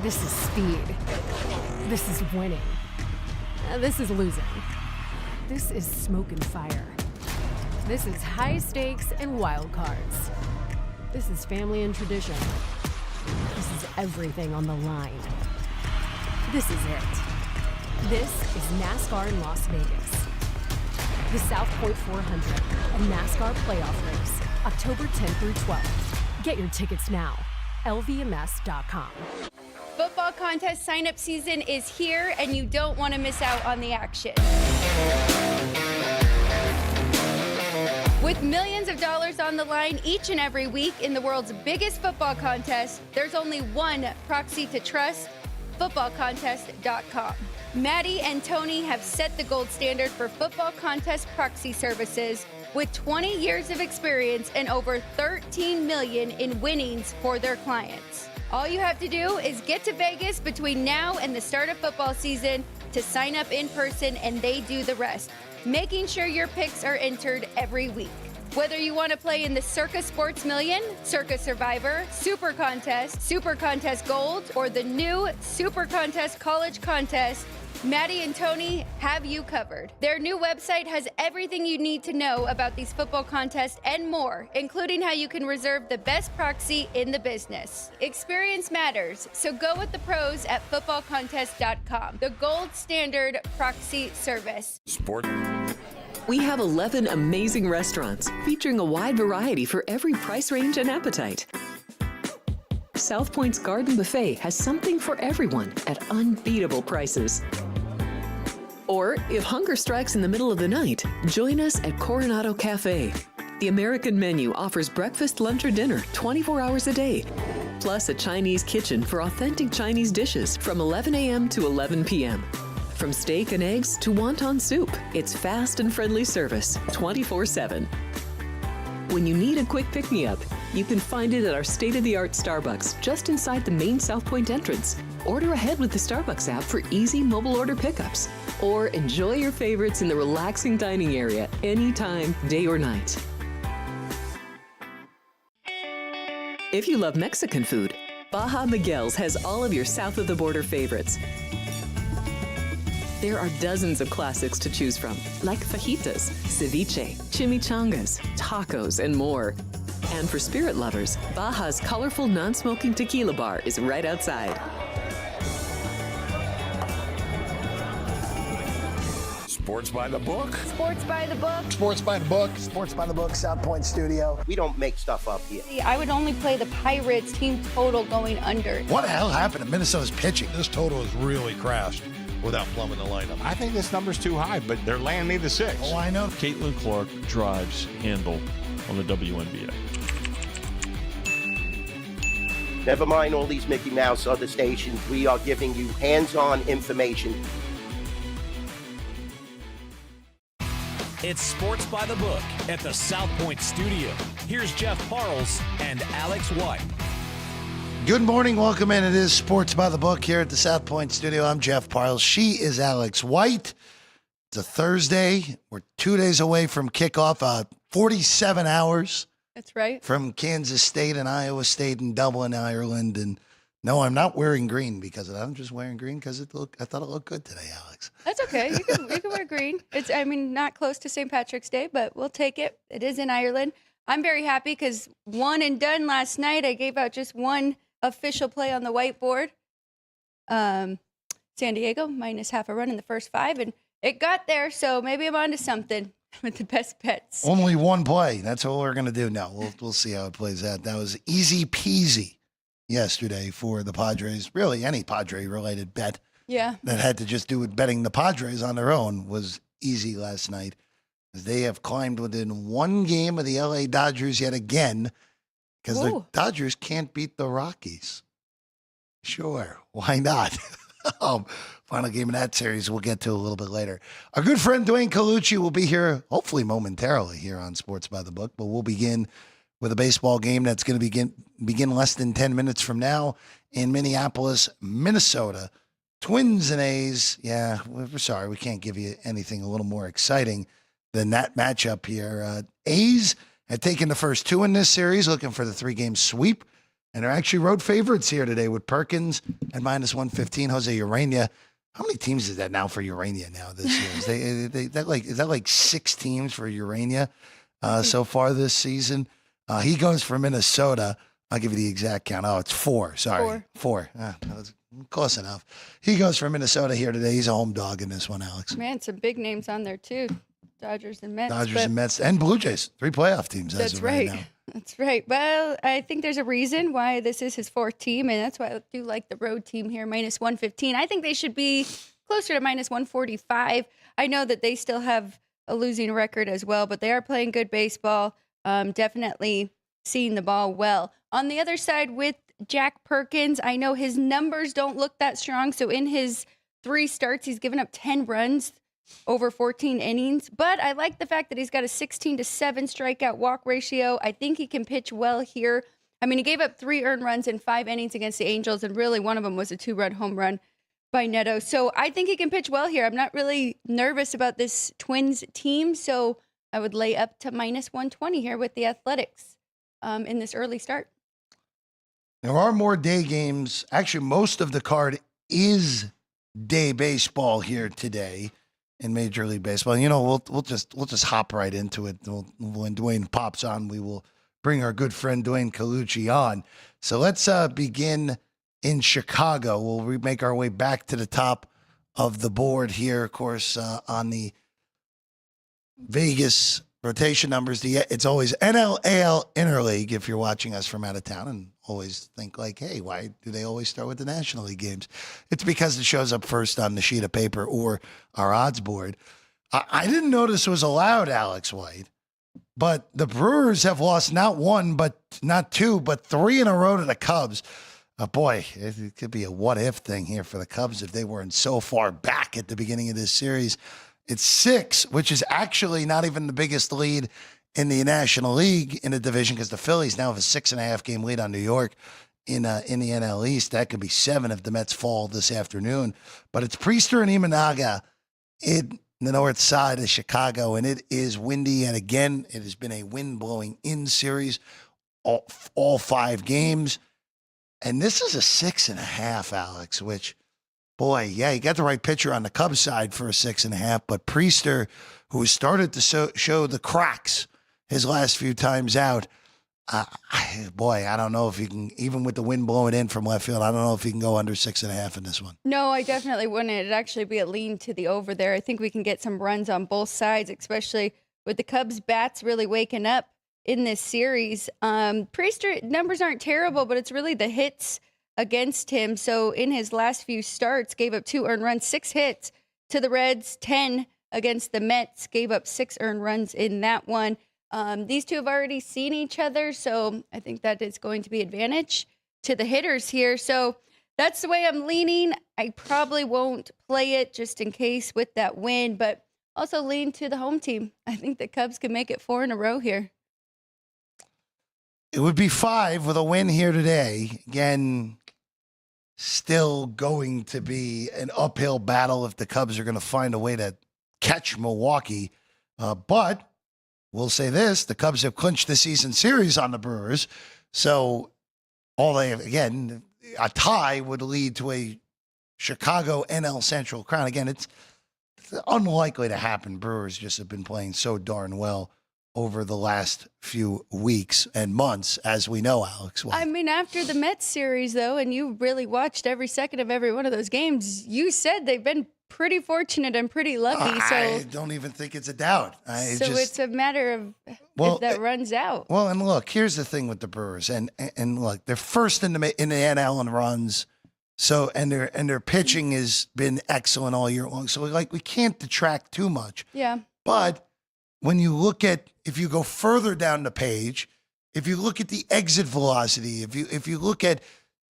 This is speed. This is winning. This is losing. This is smoke and fire. This is high stakes and wild cards. This is family and tradition. This is everything on the line. This is it. This is NASCAR in Las Vegas. The South Point 400, a NASCAR playoff race, October 10th through 12th. Get your tickets now, lvms.com. Football contest sign-up season is here, and you don't want to miss out on the action. With millions of dollars on the line each and every week in the world's biggest football contest, there's only one proxy to trust, footballcontest.com. Maddie and Tony have set the gold standard for football contest proxy services with 20 years of experience and over 13 million in winnings for their clients. All you have to do is get to Vegas between now and the start of football season to sign up in person, and they do the rest, making sure your picks are entered every week. Whether you want to play in the Circa Sports Million, Circa Survivor, Super Contest Gold, or the new Super Contest College Contest, Maddie and Tony have you covered. Their new website has everything you need to know about these football contests and more, including how you can reserve the best proxy in the business. Experience matters, so go with the pros at footballcontest.com, the gold standard proxy service. We have 11 amazing restaurants featuring a wide variety for every price range and appetite. South Point's Garden Buffet has something for everyone at unbeatable prices. Or, if hunger strikes in the middle of the night, join us at Coronado Cafe. The American menu offers breakfast, lunch, or dinner 24 hours a day, plus a Chinese kitchen for authentic Chinese dishes from 11 a.m. to 11 p.m. From steak and eggs to wonton soup, it's fast and friendly service 24/7. When you need a quick pick-me-up, you can find it at our state-of-the-art Starbucks just inside the main South Point entrance. Order ahead with the Starbucks app for easy mobile order pickups. Or enjoy your favorites in the relaxing dining area anytime, day or night. If you love Mexican food, Baja Miguel's has all of your south of the border favorites. There are dozens of classics to choose from, like fajitas, ceviche, chimichangas, tacos, and more. And for spirit lovers, Baja's colorful non-smoking tequila bar is right outside. Sports by the book. Sports by the book. Sports by the book. Sports by the book, South Point Studio. We don't make stuff up here. I would only play the Pirates team total going under. What the hell happened to Minnesota's pitching? This total is really crashed without plumbing the lineup. I think this number's too high, but they're laying me the 6. Oh, I know. Caitlin Clark drives handle on the WNBA. Never mind all these Mickey Mouse other stations. We are giving you hands-on information. It's Sports by the Book at the South Point Studio. Here's Jeff Parles and Alex White. Good morning. Welcome in. It is Sports by the Book here at the South Point Studio. I'm Jeff Parles. She is Alex White. It's a Thursday. We're 2 days away from kickoff, 47 hours. That's right. From Kansas State and Iowa State and Dublin, Ireland. And no, I'm not wearing green because of that. I'm just wearing green because I thought it looked good today, Alex. That's okay. You can wear green. It's, not close to St. Patrick's Day, but we'll take it. It is in Ireland. I'm very happy because one and done last night. I gave out just one official play on the whiteboard. San Diego minus half a run in the first 5, and it got there. So maybe I'm onto something with the best bets. Only one play. That's what we're going to do now. We'll see how it plays out. That was easy peasy yesterday for the Padres. Really, any Padre-related bet that had to just do with betting the Padres on their own was easy last night. They have climbed within one game of the L.A. Dodgers yet again because the Dodgers can't beat the Rockies. Sure, why not? Final game of that series we'll get to a little bit later. Our good friend Dwayne Colucci will be here, hopefully momentarily, here on Sports by the Book, but we'll begin with a baseball game that's going to begin less than 10 minutes from now in Minneapolis, Minnesota. Twins and A's. Yeah, we're sorry. We can't give you anything a little more exciting than that matchup here. A's had taken the first 2 in this series, looking for the 3-game sweep. And they're actually road favorites here today with Perkins at -115. Jose Urania. How many teams is that now for Urania now this year? Is that like 6 teams for Urania so far this season? He goes for Minnesota. I'll give you the exact count. Oh, it's 4. Sorry. 4. That was close enough. He goes for Minnesota here today. He's a home dog in this one, Alex. Man, some big names on there too. Dodgers and Mets. And Mets and Blue Jays. 3 playoff teams. That's right. Now. That's right. Well, I think there's a reason why this is his 4th team, and that's why I do like the road team here, -115. I think they should be closer to -145. I know that they still have a losing record as well, but they are playing good baseball. Definitely seeing the ball well. On the other side with Jack Perkins, I know his numbers don't look that strong. So in his 3 starts, he's given up 10 runs over 14 innings. But I like the fact that he's got a 16-7 strikeout walk ratio. I think he can pitch well here. I mean, he gave up 3 earned runs in 5 innings against the Angels, and really one of them was a 2-run home run by Neto. So I think he can pitch well here. I'm not really nervous about this Twins team, so I would lay up to -120 here with the Athletics in this early start. There are more day games. Actually, most of the card is day baseball here today in Major League Baseball. You know, we'll just hop right into it. When Dwayne pops on, we will bring our good friend Dwayne Colucci on. So let's begin in Chicago. We'll make our way back to the top of the board here, of course, on the Vegas rotation numbers. It's always NLAL Interleague if you're watching us from out of town, and always think like, hey, why do they always start with the National League games? It's because it shows up first on the sheet of paper or our odds board. I didn't know this was allowed, Alex White, but the Brewers have lost not 1, but not 2, but 3 in a row to the Cubs. Boy, it could be a what-if thing here for the Cubs if they weren't so far back at the beginning of this series. It's 6, which is actually not even the biggest lead in the National League in the division, because the Phillies now have a 6.5 game lead on New York in the NL East. That could be 7 if the Mets fall this afternoon. But it's Priester and Imanaga in the north side of Chicago, and it is windy. And again, it has been a wind blowing in series all 5 games. And this is a 6.5, Alex, which, boy, yeah, you got the right pitcher on the Cubs side for a 6.5, but Priester, who has started to show the cracks his last few times out, boy, I don't know if he can, even with the wind blowing in from left field, I don't know if he can go under 6.5 in this one. No, I definitely wouldn't. It'd actually be a lean to the over there. I think we can get some runs on both sides, especially with the Cubs bats really waking up in this series. Priester numbers aren't terrible, but it's really the hits against him. So in his last few starts, gave up 2 earned runs, 6 hits to the Reds, 10 against the Mets, gave up 6 earned runs in that one. These two have already seen each other, so I think that is going to be advantage to the hitters here. So that's the way I'm leaning. I probably won't play it just in case with that win, but also lean to the home team. I think the Cubs can make it 4 in a row here. It would be 5 with a win here today. Again, still going to be an uphill battle if the Cubs are going to find a way to catch Milwaukee. But we'll say this, the Cubs have clinched the season series on the Brewers. So again, a tie would lead to a Chicago NL Central crown. Again, it's unlikely to happen. Brewers just have been playing so darn well over the last few weeks and months, as we know, Alex. I mean, after the Mets series, though, and you really watched every second of every one of those games, you said they've been pretty fortunate and pretty lucky. I don't even think it's a doubt. It's a matter of if that runs out. Well, and look, here's the thing with the Brewers, and look, they're first in the NL in runs. So and their pitching has been excellent all year long. So we can't detract too much. Yeah. But when you look at, if you go further down the page, if you look at the exit velocity, if you look at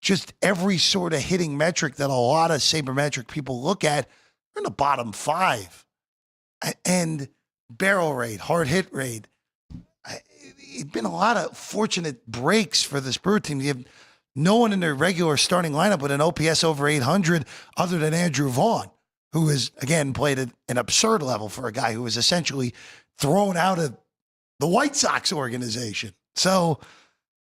just every sort of hitting metric that a lot of sabermetric people look at, we're in the bottom 5. And barrel rate, hard hit rate, it's been a lot of fortunate breaks for this Brewer team. You have no one in their regular starting lineup with an OPS over 800 other than Andrew Vaughn, who has, again, played at an absurd level for a guy who was essentially thrown out of the White Sox organization. So,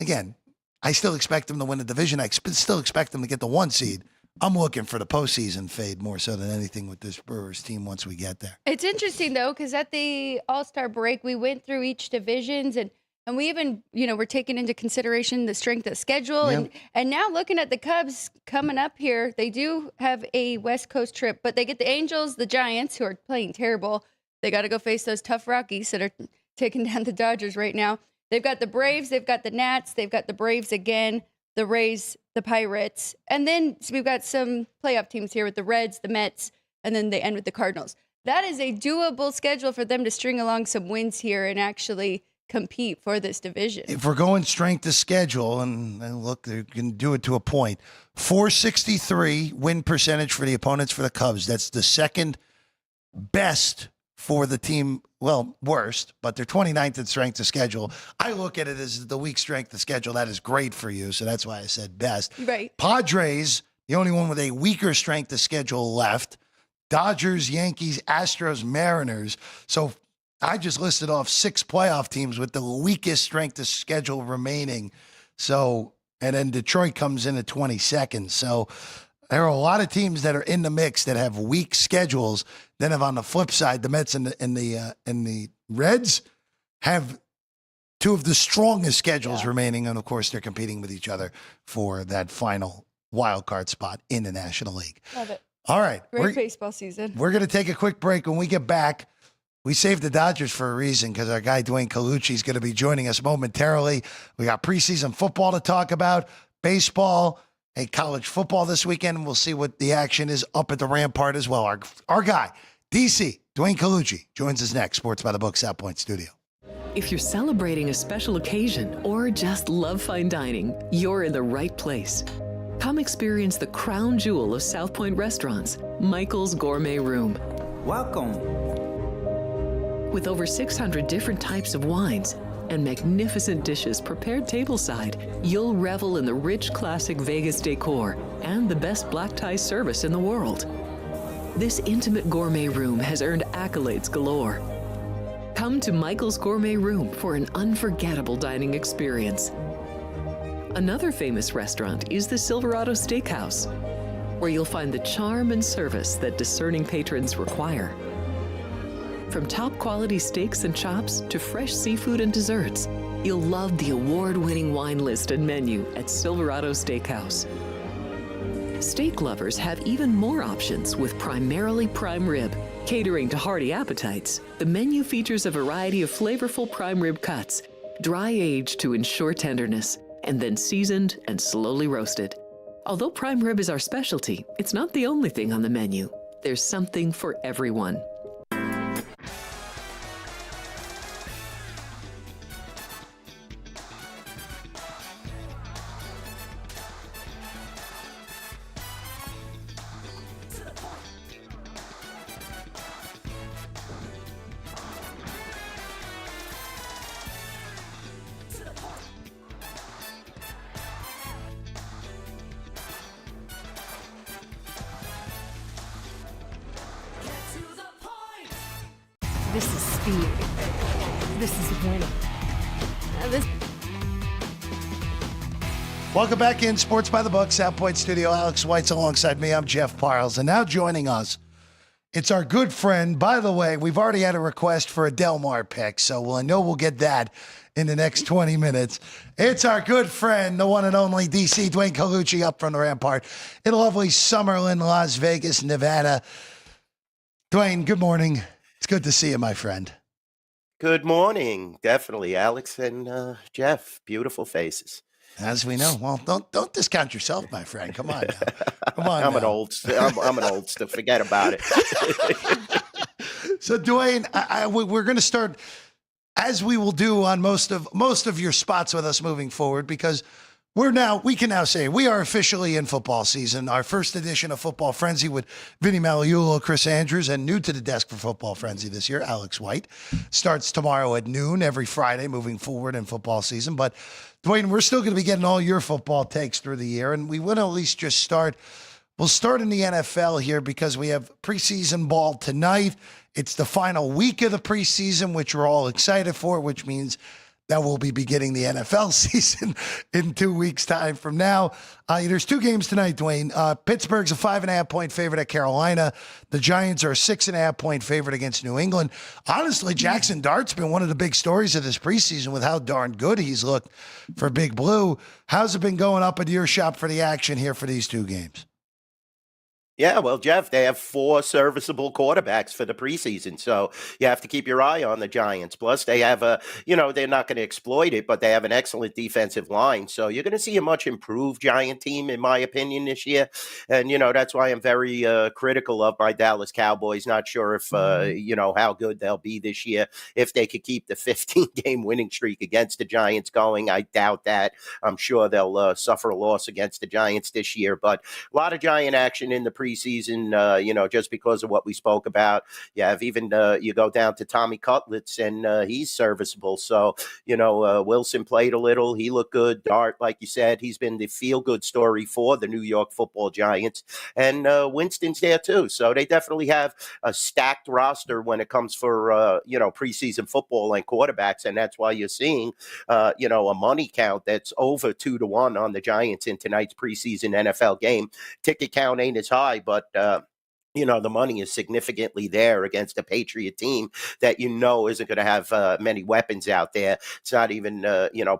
again, I still expect them to win the division. I still expect them to get the 1 seed. I'm looking for the postseason fade more so than anything with this Brewers team once we get there. It's interesting, though, because at the All-Star break, we went through each divisions, and we even, we're taking into consideration the strength of schedule. Yep. And now looking at the Cubs coming up here, they do have a West Coast trip, but they get the Angels, the Giants, who are playing terrible. They got to go face those tough Rockies that are taking down the Dodgers right now. They've got the Braves, they've got the Nats, they've got the Braves again, the Rays, the Pirates. And then we've got some playoff teams here with the Reds, the Mets, and then they end with the Cardinals. That is a doable schedule for them to string along some wins here and actually compete for this division. If we're going strength of schedule, and look, they can do it to a point. 463 win percentage for the opponents for the Cubs. That's the second best for the team. Well, worst, but they're 29th in strength of schedule. I look at it as the weak strength of schedule. That is great for you, so that's why I said best. Right. Padres, the only one with a weaker strength of schedule left. Dodgers, Yankees, Astros, Mariners. So I just listed off 6 playoff teams with the weakest strength of schedule remaining. So, and then Detroit comes in at 22nd. So there are a lot of teams that are in the mix that have weak schedules. Then on the flip side, the Mets and the Reds have 2 of the strongest schedules remaining. And of course, they're competing with each other for that final wild card spot in the National League. Love it. All right. Great baseball season. We're going to take a quick break. When we get back, we saved the Dodgers for a reason because our guy Dwayne Colucci is going to be joining us momentarily. We got preseason football to talk about, baseball, and college football this weekend. And we'll see what the action is up at the Rampart as well. Our guy, DC, Dwayne Colucci, joins us next. Sports by the Book, South Point Studio. If you're celebrating a special occasion or just love fine dining, you're in the right place. Come experience the crown jewel of South Point restaurants, Michael's Gourmet Room. Welcome. With over 600 different types of wines and magnificent dishes prepared tableside, you'll revel in the rich classic Vegas decor and the best black tie service in the world. This intimate gourmet room has earned accolades galore. Come to Michael's Gourmet Room for an unforgettable dining experience. Another famous restaurant is the Silverado Steakhouse, where you'll find the charm and service that discerning patrons require. From top quality steaks and chops to fresh seafood and desserts, you'll love the award-winning wine list and menu at Silverado Steakhouse. Steak lovers have even more options with primarily prime rib. Catering to hearty appetites, the menu features a variety of flavorful prime rib cuts, dry-aged to ensure tenderness, and then seasoned and slowly roasted. Although prime rib is our specialty, it's not the only thing on the menu. There's something for everyone. This is speed. This is winning. Welcome back in Sports by the Book, South Point Studio. Alex White's alongside me. I'm Jeff Parles. And now joining us, it's our good friend. By the way, we've already had a request for a Delmar pick, so I know we'll get that in the next 20 minutes. It's our good friend, the one and only DC, Dwayne Colucci, up from the Rampart in lovely Summerlin, Las Vegas, Nevada. Dwayne, good morning. It's good to see you, my friend. Good morning. Definitely, Alex and Jeff. Beautiful faces. As we know. Well, don't discount yourself, my friend. Come on now. Come on. I'm an old stuff. Forget about it. So, Dwayne, we're going to start, as we will do on most of your spots with us moving forward, because we can now say we are officially in football season. Our first edition of Football Frenzy with Vinny Magliulo, Chris Andrews, and new to the desk for Football Frenzy this year, Alex White, starts tomorrow at noon every Friday moving forward in football season. But Dwayne, we're still going to be getting all your football takes through the year, and we want to at least just start. We'll start in the NFL here because we have preseason ball tonight. It's the final week of the preseason, which we're all excited for, which means that will be beginning the NFL season in 2 weeks' time from now. There's 2 games tonight, Dwayne. Pittsburgh's a 5.5-point favorite at Carolina. The Giants are a 6.5-point favorite against New England. Honestly, Jackson Dart's been one of the big stories of this preseason with how darn good he's looked for Big Blue. How's it been going up at your shop for the action here for these 2 games? Yeah, well, Jeff, they have 4 serviceable quarterbacks for the preseason, so you have to keep your eye on the Giants. Plus, they have they're not going to exploit it, but they have an excellent defensive line. So you're going to see a much improved Giant team, in my opinion, this year. And, that's why I'm very critical of my Dallas Cowboys. Not sure if, how good they'll be this year. If they could keep the 15-game winning streak against the Giants going, I doubt that. I'm sure they'll suffer a loss against the Giants this year. But a lot of Giant action in the preseason, just because of what we spoke about. You have even, you go down to Tommy Cutlets, and he's serviceable. So, Wilson played a little. He looked good. Dart, like you said, he's been the feel-good story for the New York Football Giants. And Winston's there, too. So they definitely have a stacked roster when it comes for, preseason football and quarterbacks. And that's why you're seeing, a money count that's over 2-1 on the Giants in tonight's preseason NFL game. Ticket count ain't as high, but the money is significantly there against a Patriot team that isn't going to have many weapons out there. It's not even,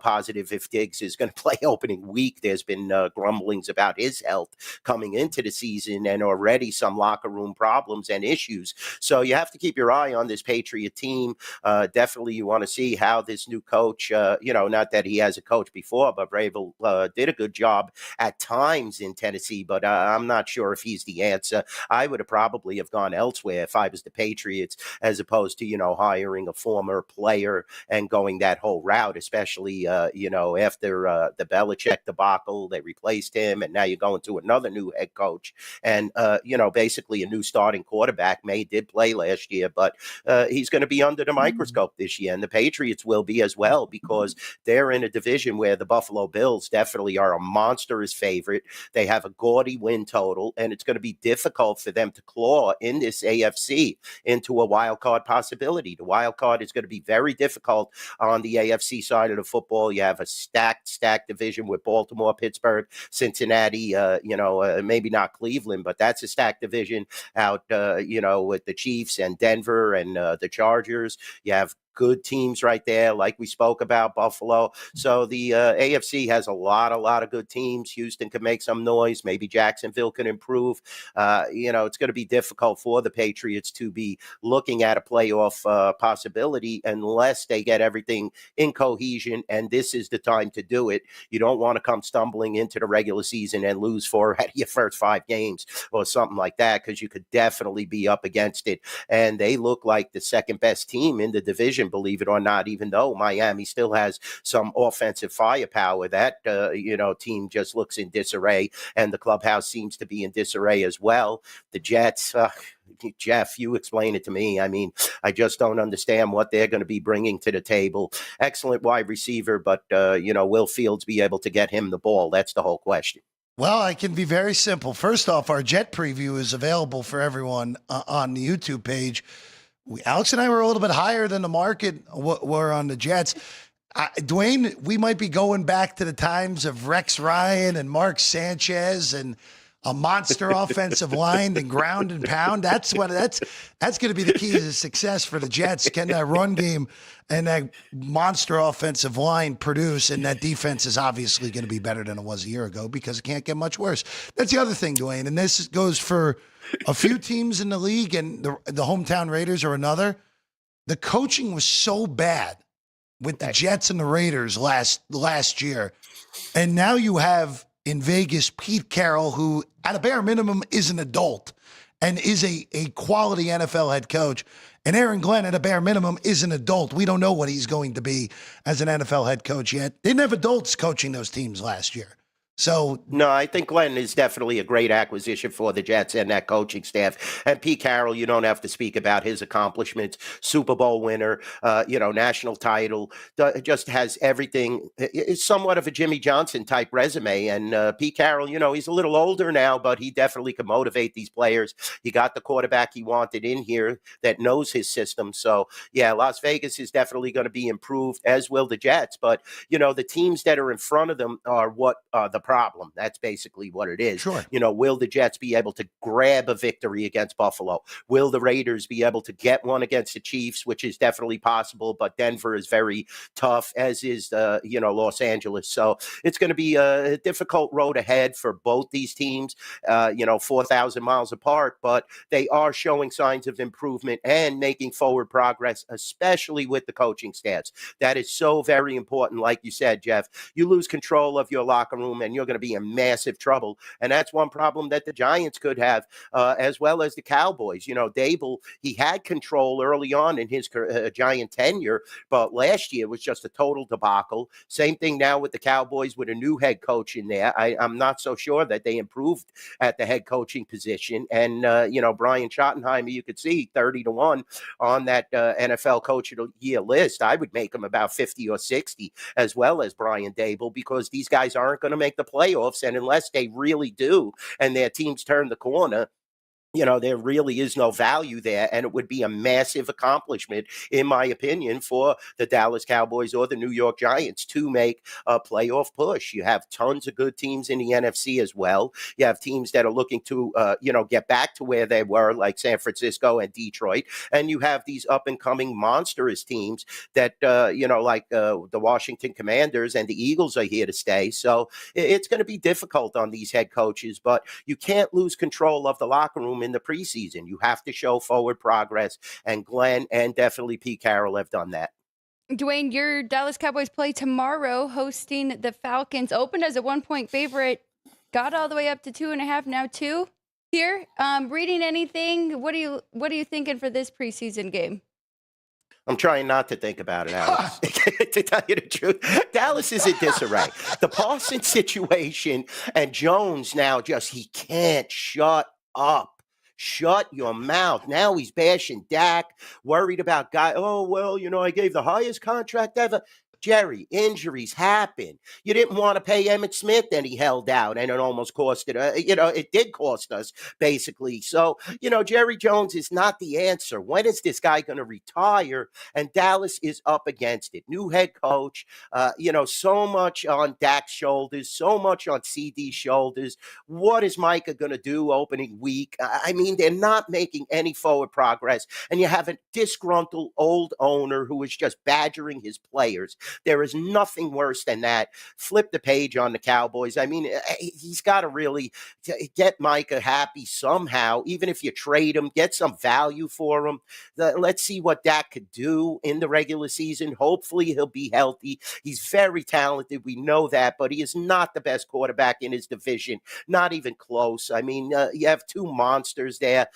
positive if Diggs is going to play opening week. There's been grumblings about his health coming into the season and already some locker room problems and issues. So you have to keep your eye on this Patriot team. Definitely you want to see how this new coach, not that he has a coach before, but Vrabel did a good job at times in Tennessee, but I'm not sure if he's the answer. I would have probably have gone elsewhere if I was the Patriots, as opposed to, hiring a former player and going that whole route, especially, after the Belichick debacle, they replaced him, and now you're going to another new head coach and, basically a new starting quarterback. May did play last year, but he's going to be under the microscope this year, and the Patriots will be as well, because they're in a division where the Buffalo Bills definitely are a monstrous favorite. They have a gaudy win total, and it's going to be difficult for them to claw in this AFC into a wild card possibility. The wild card is going to be very difficult on the AFC side of the football. You have a stacked division with Baltimore, Pittsburgh, Cincinnati, maybe not Cleveland, but that's a stacked division out, with the Chiefs and Denver and the Chargers. You have good teams right there, like we spoke about, Buffalo. So the AFC has a lot of good teams. Houston can make some noise. Maybe Jacksonville can improve. It's going to be difficult for the Patriots to be looking at a playoff possibility unless they get everything in cohesion, and this is the time to do it. You don't want to come stumbling into the regular season and lose 4 out of your first 5 games or something like that, because you could definitely be up against it. And they look like the second best team in the division, believe it or not, even though Miami still has some offensive firepower. That, team just looks in disarray, and the clubhouse seems to be in disarray as well. The Jets, Jeff, you explain it to me. I mean, I just don't understand what they're going to be bringing to the table. Excellent wide receiver, but, will Fields be able to get him the ball? That's the whole question. Well, I can be very simple. First off, our Jet preview is available for everyone on the YouTube page. Alex and I were a little bit higher than the market were on the Jets. Dwayne, we might be going back to the times of Rex Ryan and Mark Sanchez and a monster offensive line and ground and pound. That's going to be the key to success for the Jets. Can that run game and that monster offensive line produce? And that defense is obviously going to be better than it was a year ago, because it can't get much worse. That's the other thing, Dwayne. And this goes for a few teams in the league, and the hometown Raiders are another. The coaching was so bad with the Jets and the Raiders last year. And now you have in Vegas Pete Carroll, who at a bare minimum is an adult and is a quality NFL head coach. And Aaron Glenn at a bare minimum is an adult. We don't know what he's going to be as an NFL head coach yet. They didn't have adults coaching those teams last year. So no, I think Glenn is definitely a great acquisition for the Jets and that coaching staff. And Pete Carroll, you don't have to speak about his accomplishments. Super Bowl winner, national title, just has everything. It's somewhat of a Jimmy Johnson type resume. And Pete Carroll, he's a little older now, but he definitely can motivate these players. He got the quarterback he wanted in here that knows his system. So, yeah, Las Vegas is definitely going to be improved, as will the Jets. But, the teams that are in front of them are what the problem. That's basically what it is. Sure. Will the Jets be able to grab a victory against Buffalo? Will the Raiders be able to get one against the Chiefs, which is definitely possible, but Denver is very tough, as is, Los Angeles. So it's going to be a difficult road ahead for both these teams, 4,000 miles apart, but they are showing signs of improvement and making forward progress, especially with the coaching staffs. That is so very important. Like you said, Jeff, you lose control of your locker room and you're going to be in massive trouble. And that's one problem that the Giants could have, as well as the Cowboys. Dable, he had control early on in his Giant tenure, but last year was just a total debacle. Same thing now with the Cowboys with a new head coach in there. I'm not so sure that they improved at the head coaching position. And, Brian Schottenheimer, you could see 30-1 on that NFL Coach of the Year list. I would make him about 50 or 60, as well as Brian Dable, because these guys aren't going to make the playoffs. And unless they really do and their teams turn the corner, there really is no value there, and it would be a massive accomplishment, in my opinion, for the Dallas Cowboys or the New York Giants to make a playoff push. You have tons of good teams in the NFC as well. You have teams that are looking to, get back to where they were, like San Francisco and Detroit, and you have these up-and-coming monstrous teams that, like the Washington Commanders and the Eagles are here to stay. So it's going to be difficult on these head coaches, but you can't lose control of the locker room in the preseason. You have to show forward progress, and Glenn and definitely Pete Carroll have done that. Dwayne, your Dallas Cowboys play tomorrow hosting the Falcons. Opened as a 1-point favorite, got all the way up to 2.5, now 2 here. Reading anything? What are you thinking for this preseason game? I'm trying not to think about it, Alex. To tell you the truth, Dallas is in disarray. The Parsons situation and Jones now he can't shut up. Shut your mouth. Now he's bashing Dak, worried about guy. Oh, well, I gave the highest contract ever. Jerry, injuries happen. You didn't want to pay Emmitt Smith, and he held out, and it almost cost it. It did cost us, basically. So, Jerry Jones is not the answer. When is this guy going to retire? And Dallas is up against it. New head coach, so much on Dak's shoulders, so much on CD's shoulders. What is Micah going to do opening week? I mean, they're not making any forward progress, and you have a disgruntled old owner who is just badgering his players. There is nothing worse than that. Flip the page on the Cowboys. I mean, he's got to really get Micah happy somehow. Even if you trade him, get some value for him. Let's see what Dak could do in the regular season. Hopefully he'll be healthy. He's very talented. We know that, but he is not the best quarterback in his division. Not even close. I mean, you have two monsters there.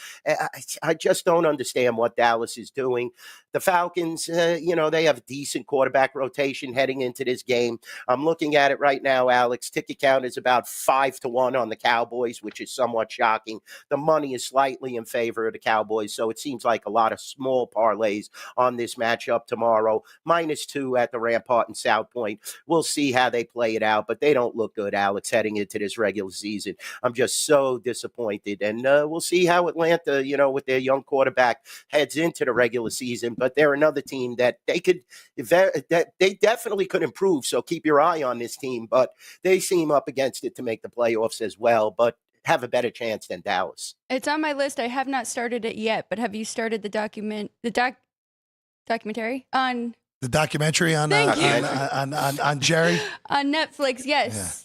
I just don't understand what Dallas is doing. The Falcons, they have a decent quarterback rotation heading into this game. I'm looking at it right now, Alex. Ticket count is about 5-1 on the Cowboys, which is somewhat shocking. The money is slightly in favor of the Cowboys, so it seems like a lot of small parlays on this matchup tomorrow. -2 at the Rampart and South Point. We'll see how they play it out, but they don't look good, Alex, heading into this regular season. I'm just so disappointed, and we'll see how Atlanta, with their young quarterback, heads into the regular season. But they're another team that they definitely could improve. So keep your eye on this team, but they seem up against it to make the playoffs as well, but have a better chance than Dallas. It's on my list. I have not started it yet, but have you started the documentary on the documentary on Jerry on Netflix? Yes.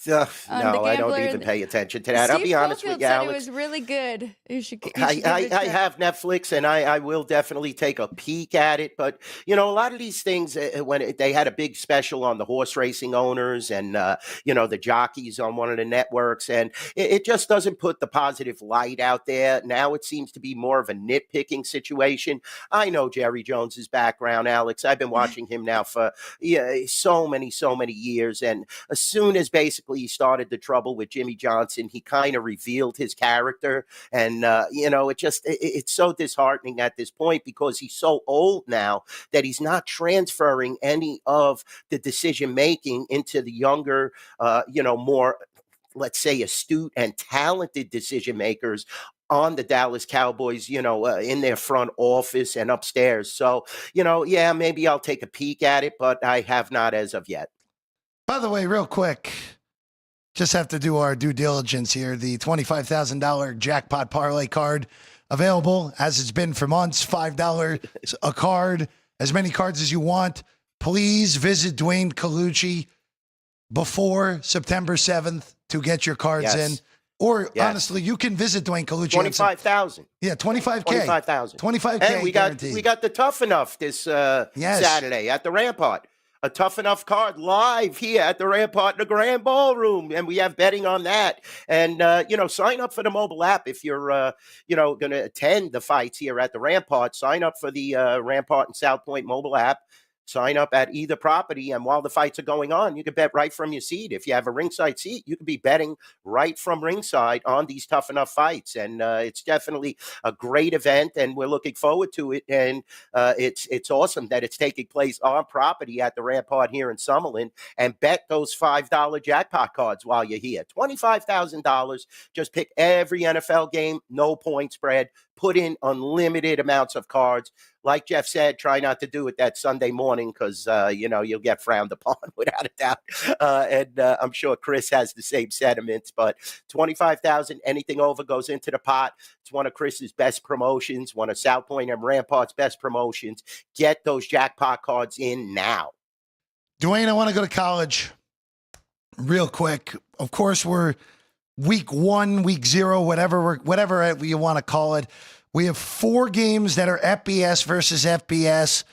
Yeah. No, I don't even pay attention to that. I'll be honest with you, Alex. It was really good. You should I have Netflix, and I will definitely take a peek at it. But, a lot of these things, when they had a big special on the horse racing owners and, the jockeys on one of the networks, and it just doesn't put the positive light out there. Now it seems to be more of a nitpicking situation. I know Jerry Jones's background, Alex. I've been watching him now for so many years. And as soon as basically basically started the trouble with Jimmy Johnson, he kind of revealed his character. And, it's so disheartening at this point because he's so old now that he's not transferring any of the decision making into the younger, more, let's say, astute and talented decision makers on the Dallas Cowboys, in their front office and upstairs. So, maybe I'll take a peek at it, but I have not as of yet. By the way, real quick, just have to do our due diligence here. The $25,000 jackpot parlay card available, as it's been for months, $5 a card, as many cards as you want. Please visit Dwayne Colucci before September 7th to get your cards in. Or honestly, you can visit Dwayne Colucci. 25,000. Yeah, 25K. 25,000. 25K. And we got the Tough Enough this Saturday at the Rampart. A Tough Enough card live here at the Rampart in the Grand Ballroom. And we have betting on that. And, sign up for the mobile app if you're, going to attend the fights here at the Rampart. Sign up for the Rampart and South Point mobile app. Sign up at either property, and while the fights are going on, you can bet right from your seat. If you have a ringside seat, you can be betting right from ringside on these Tough Enough fights. And it's definitely a great event, and we're looking forward to it. And it's awesome that it's taking place on property at the Rampart here in Summerlin. And bet those $5 jackpot cards while you're here. $25,000. Just pick every NFL game, no point spread. Put in unlimited amounts of cards. Like Jeff said, try not to do it that Sunday morning because, you'll get frowned upon without a doubt. And I'm sure Chris has the same sentiments. But $25,000, anything over goes into the pot. It's one of Chris's best promotions, one of South Point and Rampart's best promotions. Get those jackpot cards in now. Dwayne, I want to go to college real quick. Of course, we're week 1, week 0, whatever you want to call it. We have 4 games that are FBS versus FBS.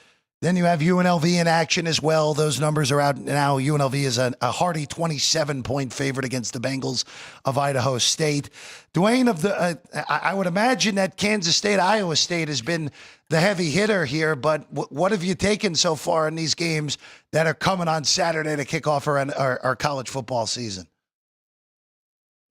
Then you have UNLV in action as well. Those numbers are out now. UNLV is a hearty 27-point favorite against the Bengals of Idaho State. Dwayne, I would imagine that Kansas State, Iowa State has been the heavy hitter here, but what have you taken so far in these games that are coming on Saturday to kick off our college football season?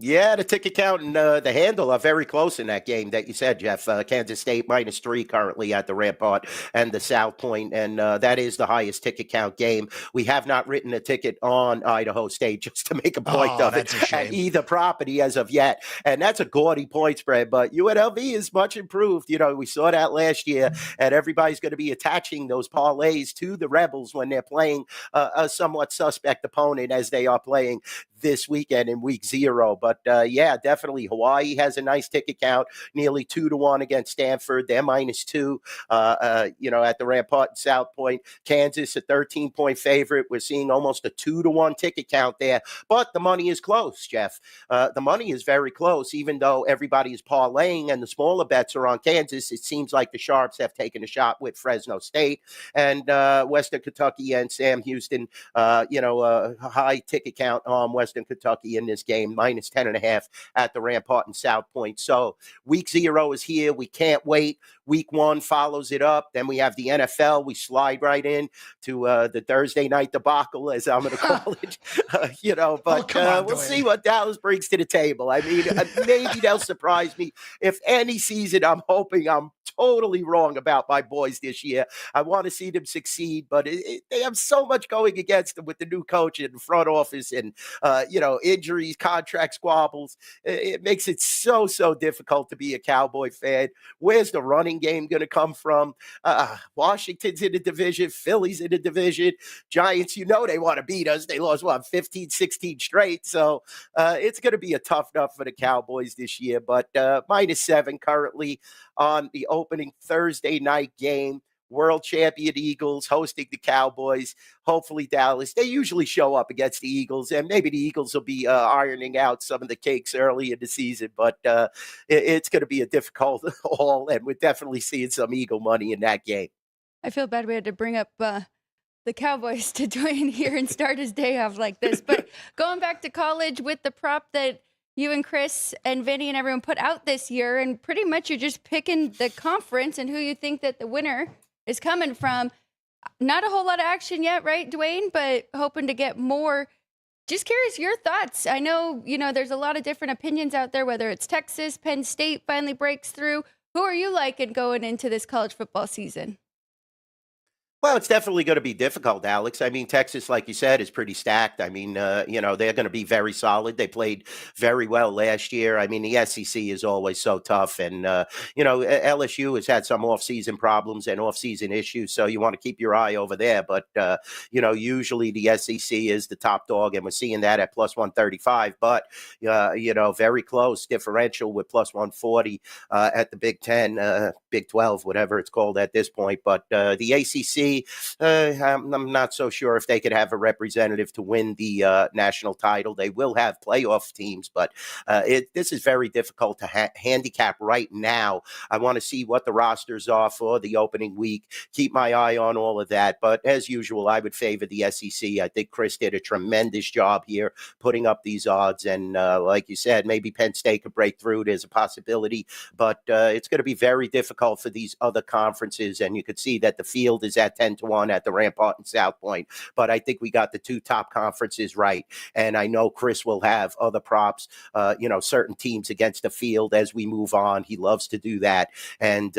Yeah, the ticket count and the handle are very close in that game that you said, Jeff. Kansas State -3 currently at the Rampart and the South Point, and that is the highest ticket count game. We have not written a ticket on Idaho State just to make a point of it at either property as of yet, and that's a gaudy point spread, but UNLV is much improved. We saw that last year, and everybody's going to be attaching those parlays to the Rebels when they're playing a somewhat suspect opponent as they are playing this weekend in week 0. But definitely Hawaii has a nice ticket count, nearly 2-1 against Stanford. They're -2, at the Rampart and South Point. Kansas, a 13-point favorite. We're seeing almost a 2-1 ticket count there. But the money is close, Jeff. The money is very close, even though everybody is parlaying and the smaller bets are on Kansas. It seems like the Sharps have taken a shot with Fresno State and Western Kentucky and Sam Houston, a high ticket count on Western Kentucky in this game, -10.5 at the Rampart and South Point. So week 0 is here. We can't wait. Week 1 follows it up. Then we have the NFL. We slide right in to the Thursday night debacle, as I'm going to call it. We'll see what Dallas brings to the table. I mean, maybe they'll surprise me. If any season, I'm hoping I'm totally wrong about my boys this year. I want to see them succeed, but they have so much going against them with the new coach and front office and, injuries, contract squabbles. It makes it so difficult to be a Cowboy fan. Where's the running game going to come from? Washington's in the division. Philly's in the division. Giants, they want to beat us. They lost, 15, 16 straight. So it's going to be a tough nut for the Cowboys this year, but -7 currently on the opening Thursday night game. World champion Eagles hosting the Cowboys. Hopefully Dallas. They usually show up against the Eagles, and maybe the Eagles will be ironing out some of the kinks early in the season, but it's going to be a difficult haul, and we're definitely seeing some Eagle money in that game. I feel bad we had to bring up the Cowboys to Dwayne here and start his day off like this, but going back to college with the prop that you and Chris and Vinny and everyone put out this year, and pretty much you're just picking the conference and who you think that the winner is coming from. Not a whole lot of action yet, right, Dwayne? But hoping to get more Just curious your thoughts. I know, there's a lot of different opinions out there, whether it's Texas, Penn State finally breaks through. Who are you liking going into this college football season? Well, it's definitely going to be difficult, Alex. I mean, Texas, like you said, is pretty stacked. I mean, they're going to be very solid. They played very well last year. I mean, the SEC is always so tough. And, LSU has had some offseason problems and offseason issues. So you want to keep your eye over there. But, usually the SEC is the top dog. And we're seeing that at plus 135. But, very close differential with plus 140 at the Big 10, Big 12, whatever it's called at this point. But the ACC, I'm not so sure if they could have a representative to win the national title. They will have playoff teams, but this is very difficult to handicap right now. I want to see what the rosters are for the opening week. Keep my eye on all of that. But as usual, I would favor the SEC. I think Chris did a tremendous job here putting up these odds. And like you said, maybe Penn State could break through. There's a possibility, but it's going to be very difficult for these other conferences. And you could see that the field is at 10-1 at the Rampart and South Point. But I think we got the two top conferences right. And I know Chris will have other props, certain teams against the field as we move on. He loves to do that. And,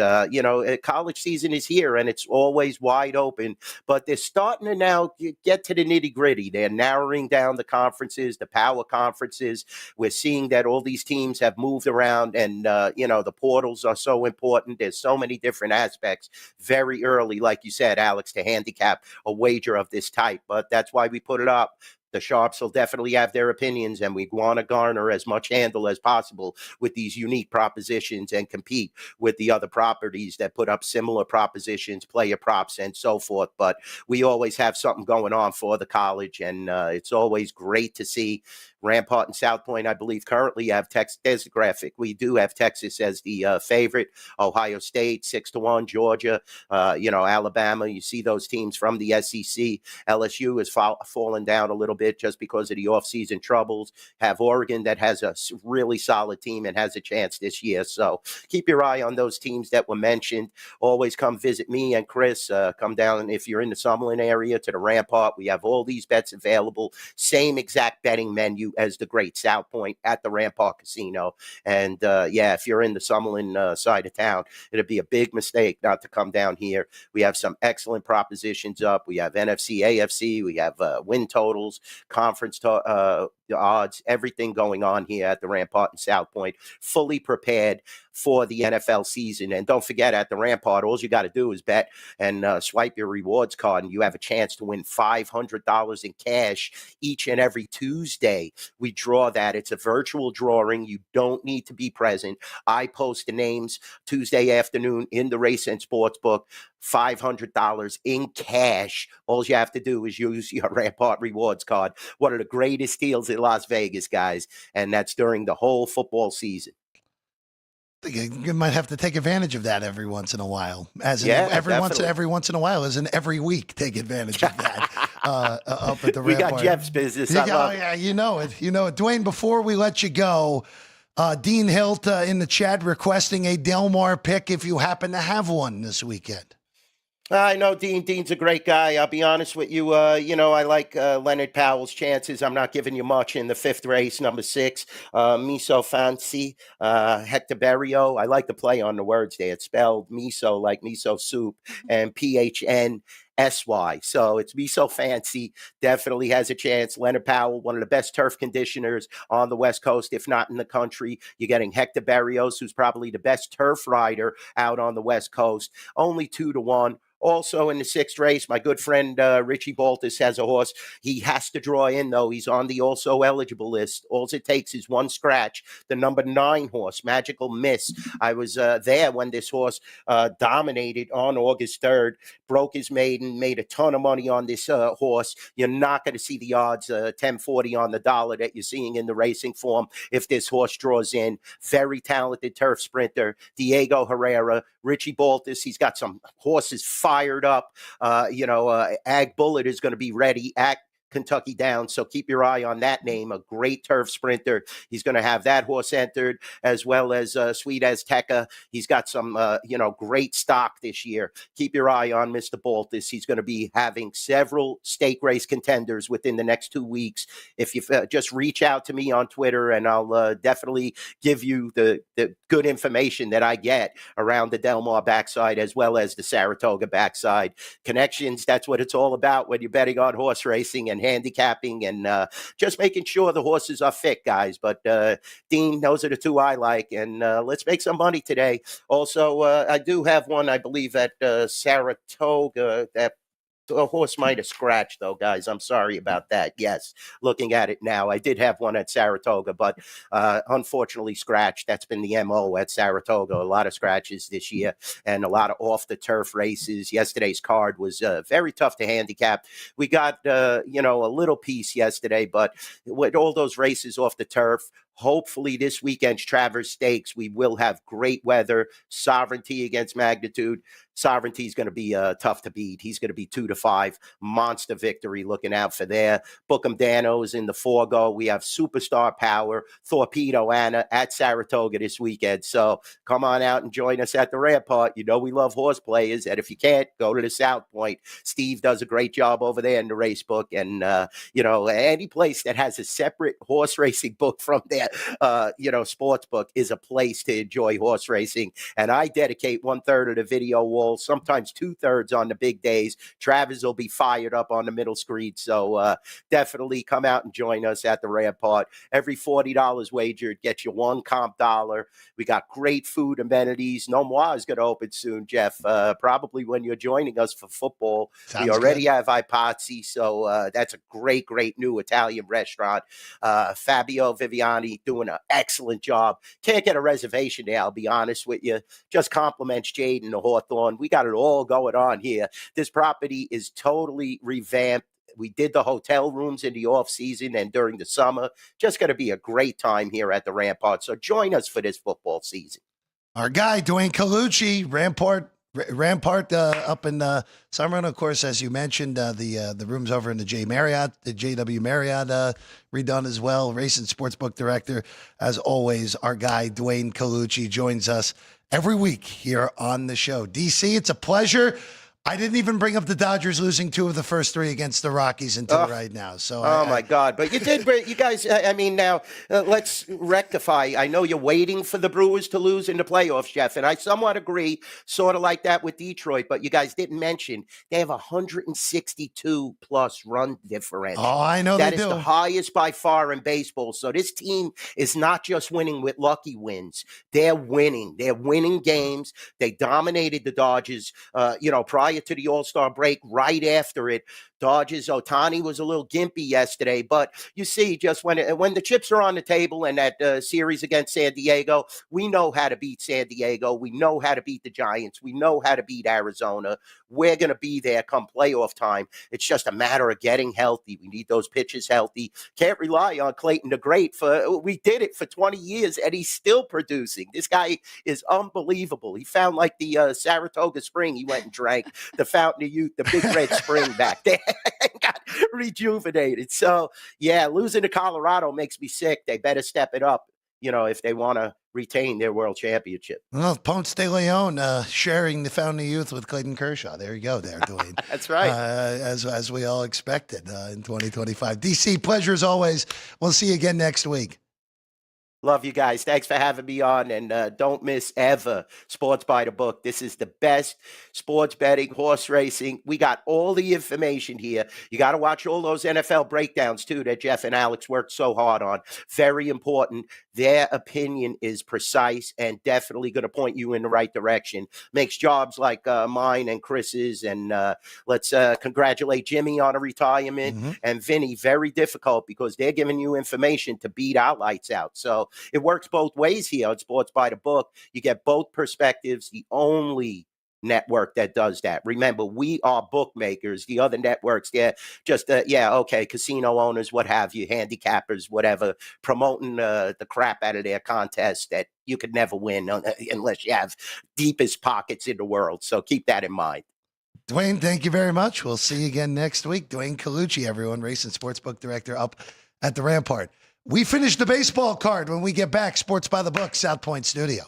college season is here and it's always wide open. But they're starting to now get to the nitty gritty. They're narrowing down the conferences, the power conferences. We're seeing that all these teams have moved around and, the portals are so important. There's so many different aspects very early, like you said, Alex, to handicap a wager of this type. But that's why we put it up. The sharps will definitely have their opinions, and we want to garner as much handle as possible with these unique propositions and compete with the other properties that put up similar propositions, player props, and so forth. But we always have something going on for the college, and it's always great to see. Rampart and South Point, I believe, currently have Texas. There's a graphic. We do have Texas as the favorite. Ohio State 6-1. Georgia, Alabama. You see those teams from the SEC. LSU has fallen down a little bit just because of the offseason troubles. Have Oregon that has a really solid team and has a chance this year. So keep your eye on those teams that were mentioned. Always come visit me and Chris. Come down if you're in the Summerlin area to the Rampart. We have all these bets available. Same exact betting menu as the great South Point at the Rampart Casino. And if you're in the Summerlin side of town, it'd be a big mistake not to come down here. We have some excellent propositions up. We have NFC, AFC. We have win totals, conference odds, everything going on here at the Rampart and South Point, fully prepared for the NFL season. And don't forget, at the Rampart, all you got to do is bet and swipe your rewards card, and you have a chance to win $500 in cash each and every Tuesday. We draw that. It's a virtual drawing. You don't need to be present. I post the names Tuesday afternoon in the Race and Sports Book. $500 in cash. All you have to do is use your Rampart rewards card. One of the greatest deals in Las Vegas, guys, and that's during the whole football season. You might have to take advantage of that every once in a while. Every once in a while, as in every week, take advantage of that. Up at the we Rampart. got Jeff's business. You know it. Dwayne, before we let you go, Dean Hilt in the chat requesting a Delmar pick if you happen to have one this weekend. I know Dean. Dean's a great guy. I'll be honest with you. I like Leonard Powell's chances. I'm not giving you much in the fifth race, number 6. Miso Fancy, Hector Berrio. I like the play on the words there. It's spelled miso like miso soup and PHNSY. So it's Miso Fancy. Definitely has a chance. Leonard Powell, one of the best turf conditioners on the West Coast, if not in the country. You're getting Hector Berrios, who's probably the best turf rider out on the West Coast. Only 2-1. Also in the 6th race, my good friend Richie Baltus has a horse. He has to draw in, though. He's on the also eligible list. All it takes is one scratch. The number 9 horse, Magical Miss. I was there when this horse dominated on August 3rd, broke his maiden, made a ton of money on this horse. You're not going to see the odds 10.40 on the dollar that you're seeing in the racing form if this horse draws in. Very talented turf sprinter, Diego Herrera, Richie Baltus. He's got some horses fired up. Ag Bullet is going to be ready. Kentucky Downs. So keep your eye on that name, a great turf sprinter. He's going to have that horse entered, as well as Sweet Azteca. He's got some, great stock this year. Keep your eye on Mr. Baltus. He's going to be having several stake race contenders within the next 2 weeks. If you just reach out to me on Twitter, and I'll definitely give you the good information that I get around the Del Mar backside as well as the Saratoga backside. Connections, that's what it's all about when you're betting on horse racing and handicapping and just making sure the horses are fit, guys. But Dean, those are the two I like, and let's make some money today. Also, I do have one, I believe, at Saratoga that a horse might have scratched, though, guys. I'm sorry about that. Yes, looking at it now, I did have one at Saratoga, but unfortunately scratched. That's been the MO at Saratoga. A lot of scratches this year and a lot of off-the-turf races. Yesterday's card was very tough to handicap. We got, a little piece yesterday, but with all those races off the turf, hopefully this weekend's Travers Stakes, we will have great weather, Sovereignty against Magnitude. Sovereignty is going to be tough to beat. He's going to be 2-5. Monster victory looking out for there. Bookham Dano's in the forego. We have Superstar Power, Torpedo Anna at Saratoga this weekend. So come on out and join us at the Rampart. You know we love horse players. And if you can't, go to the South Point. Steve does a great job over there in the race book. And, any place that has a separate horse racing book from their, sports book is a place to enjoy horse racing. And I dedicate 1/3 of the video wall, sometimes 2/3 on the big days. Travis will be fired up on the middle screen. So definitely come out and join us at the Rampart. Every $40 wagered gets you one comp dollar. We got great food amenities. Nomois is going to open soon, Jeff. Probably when you're joining us for football. Sounds we already good. have Ipazzi, so that's a great new Italian restaurant. Fabio Viviani doing an excellent job. Can't get a reservation there, I'll be honest with you. Just compliments Jade and the Hawthorne. We got it all going on here. This property is totally revamped. We did the hotel rooms in the off season and during the summer. Just going to be a great time here at the Rampart. So join us for this football season. Our guy, Dwayne Colucci, Rampart up in Summer. And of course, as you mentioned, the rooms over in the JW Marriott redone as well. Race and Sportsbook Director, as always, our guy, Dwayne Colucci, joins us every week here on the show. DC, it's a pleasure. I didn't even bring up the Dodgers losing 2 of the first 3 against the Rockies until right now. So, my God! But you did, you guys. I mean, now let's rectify. I know you're waiting for the Brewers to lose in the playoffs, Jeff, and I somewhat agree, sort of like that with Detroit. But you guys didn't mention they have 162 plus run differential. Oh, I know that they is do. the highest by far in baseball. So this team is not just winning with lucky wins; they're winning. They're winning games. They dominated the Dodgers. Prior to the All-Star break, right after it, Dodgers, Ohtani was a little gimpy yesterday, but you see, just when the chips are on the table and that series against San Diego, we know how to beat San Diego. We know how to beat the Giants. We know how to beat Arizona. We're going to be there come playoff time. It's just a matter of getting healthy. We need those pitchers healthy. Can't rely on Clayton the Great. We did it for 20 years, and he's still producing. This guy is unbelievable. He found like the Saratoga Spring. He went and drank the Fountain of Youth, the Big Red Spring back there. Got rejuvenated. So, yeah, losing to Colorado makes me sick. They better step it up, if they want to retain their world championship. Well, Ponce de Leon sharing the Fountain of Youth with Clayton Kershaw. There you go there, Dwayne. That's right. As we all expected in 2025. DC, pleasure as always. We'll see you again next week. Love you guys. Thanks for having me on. And don't miss ever Sports by the Book. This is the best sports betting, horse racing. We got all the information here. You got to watch all those NFL breakdowns, too, that Jeff and Alex worked so hard on. Very important. Their opinion is precise and definitely going to point you in the right direction. Makes jobs like mine and Chris's. And let's congratulate Jimmy on a retirement. And Vinny, very difficult because they're giving you information to beat our lights out. So it works both ways here on Sports by the Book. You get both perspectives. The only network that does that. Remember, we are bookmakers. The other networks, they're just, casino owners, what have you, handicappers, whatever, promoting the crap out of their contests that you could never win unless you have deepest pockets in the world. So keep that in mind. Dwayne, thank you very much. We'll see you again next week. Dwayne Colucci, everyone, race and sportsbook director up at the Rampart. We finish the baseball card when we get back. Sports by the Book, South Point Studio.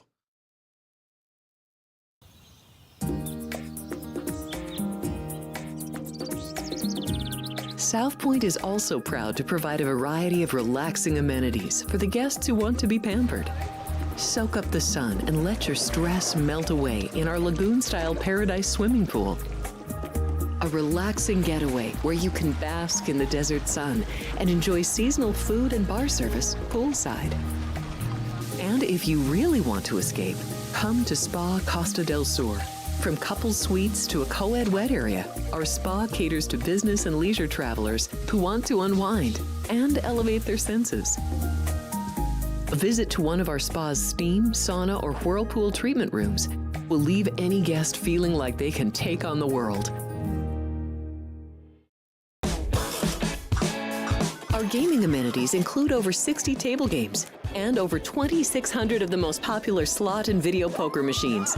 South Point is also proud to provide a variety of relaxing amenities for the guests who want to be pampered. Soak up the sun and let your stress melt away in our lagoon-style paradise swimming pool. A relaxing getaway where you can bask in the desert sun and enjoy seasonal food and bar service poolside. And if you really want to escape, come to Spa Costa del Sur. From couple suites to a co-ed wet area, our spa caters to business and leisure travelers who want to unwind and elevate their senses. A visit to one of our spa's steam, sauna, or whirlpool treatment rooms will leave any guest feeling like they can take on the world. Our gaming amenities include over 60 table games and over 2,600 of the most popular slot and video poker machines.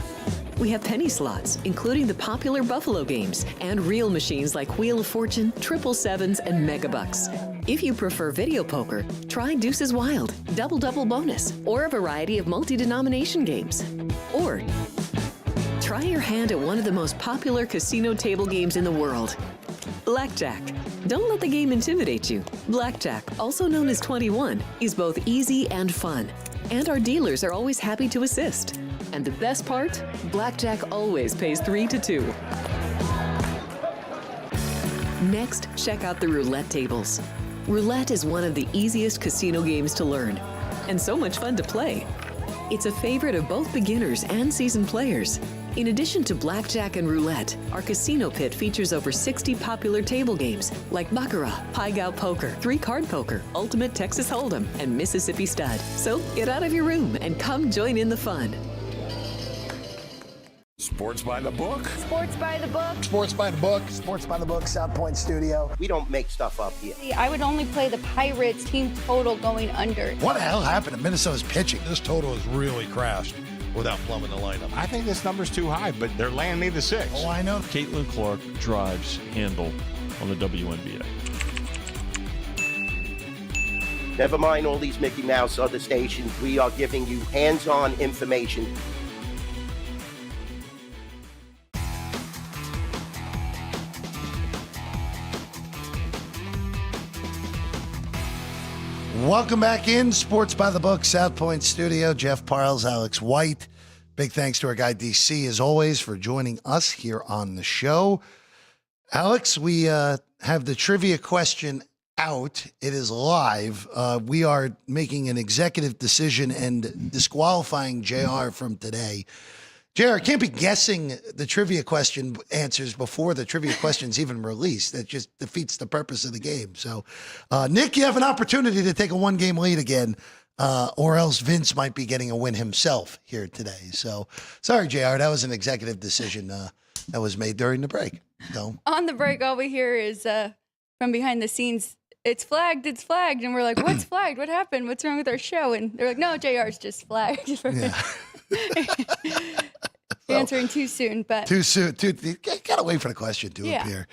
We have penny slots, including the popular Buffalo games, and real machines like Wheel of Fortune, 777s, and Megabucks. If you prefer video poker, try Deuces Wild, Double Bonus, or a variety of multi-denomination games. Or try your hand at one of the most popular casino table games in the world, Blackjack. Don't let the game intimidate you. Blackjack, also known as 21, is both easy and fun. And our dealers are always happy to assist. And the best part? Blackjack always pays 3 to 2. Next, check out the roulette tables. Roulette is one of the easiest casino games to learn, and so much fun to play. It's a favorite of both beginners and seasoned players. In addition to blackjack and roulette, our casino pit features over 60 popular table games like Baccarat, Pai Gow Poker, 3-Card Poker, Ultimate Texas Hold'em, and Mississippi Stud. So get out of your room and come join in the fun. Sports by the Book. Sports by the Book. Sports by the Book. Sports by the Book, South Point Studio. We don't make stuff up here. I would only play the Pirates team total going under. What the hell happened to Minnesota's pitching? This total has really crashed without plumbing the lineup. I think this number's too high, but they're laying me the 6. Oh, I know. Caitlin Clark drives handle on the WNBA. Never mind all these Mickey Mouse other stations. We are giving you hands-on information. Welcome back in Sports by the Book, South Point Studio. Jeff Parles, Alex White. Big thanks to our guy DC, as always, for joining us here on the show. Alex, we have the trivia question out. It is live. We are making an executive decision and disqualifying JR from today. JR, can't be guessing the trivia question answers before the trivia question's even released. That just defeats the purpose of the game. So, Nick, you have an opportunity to take a 1-game lead again, or else Vince might be getting a win himself here today. So, sorry, JR, that was an executive decision that was made during the break. So, On the break, all we hear is from behind the scenes, it's flagged. And we're like, what's flagged? What happened? What's wrong with our show? And they're like, no, JR's just flagged. yeah. Answering too soon, but Too soon. You gotta wait for the question to appear.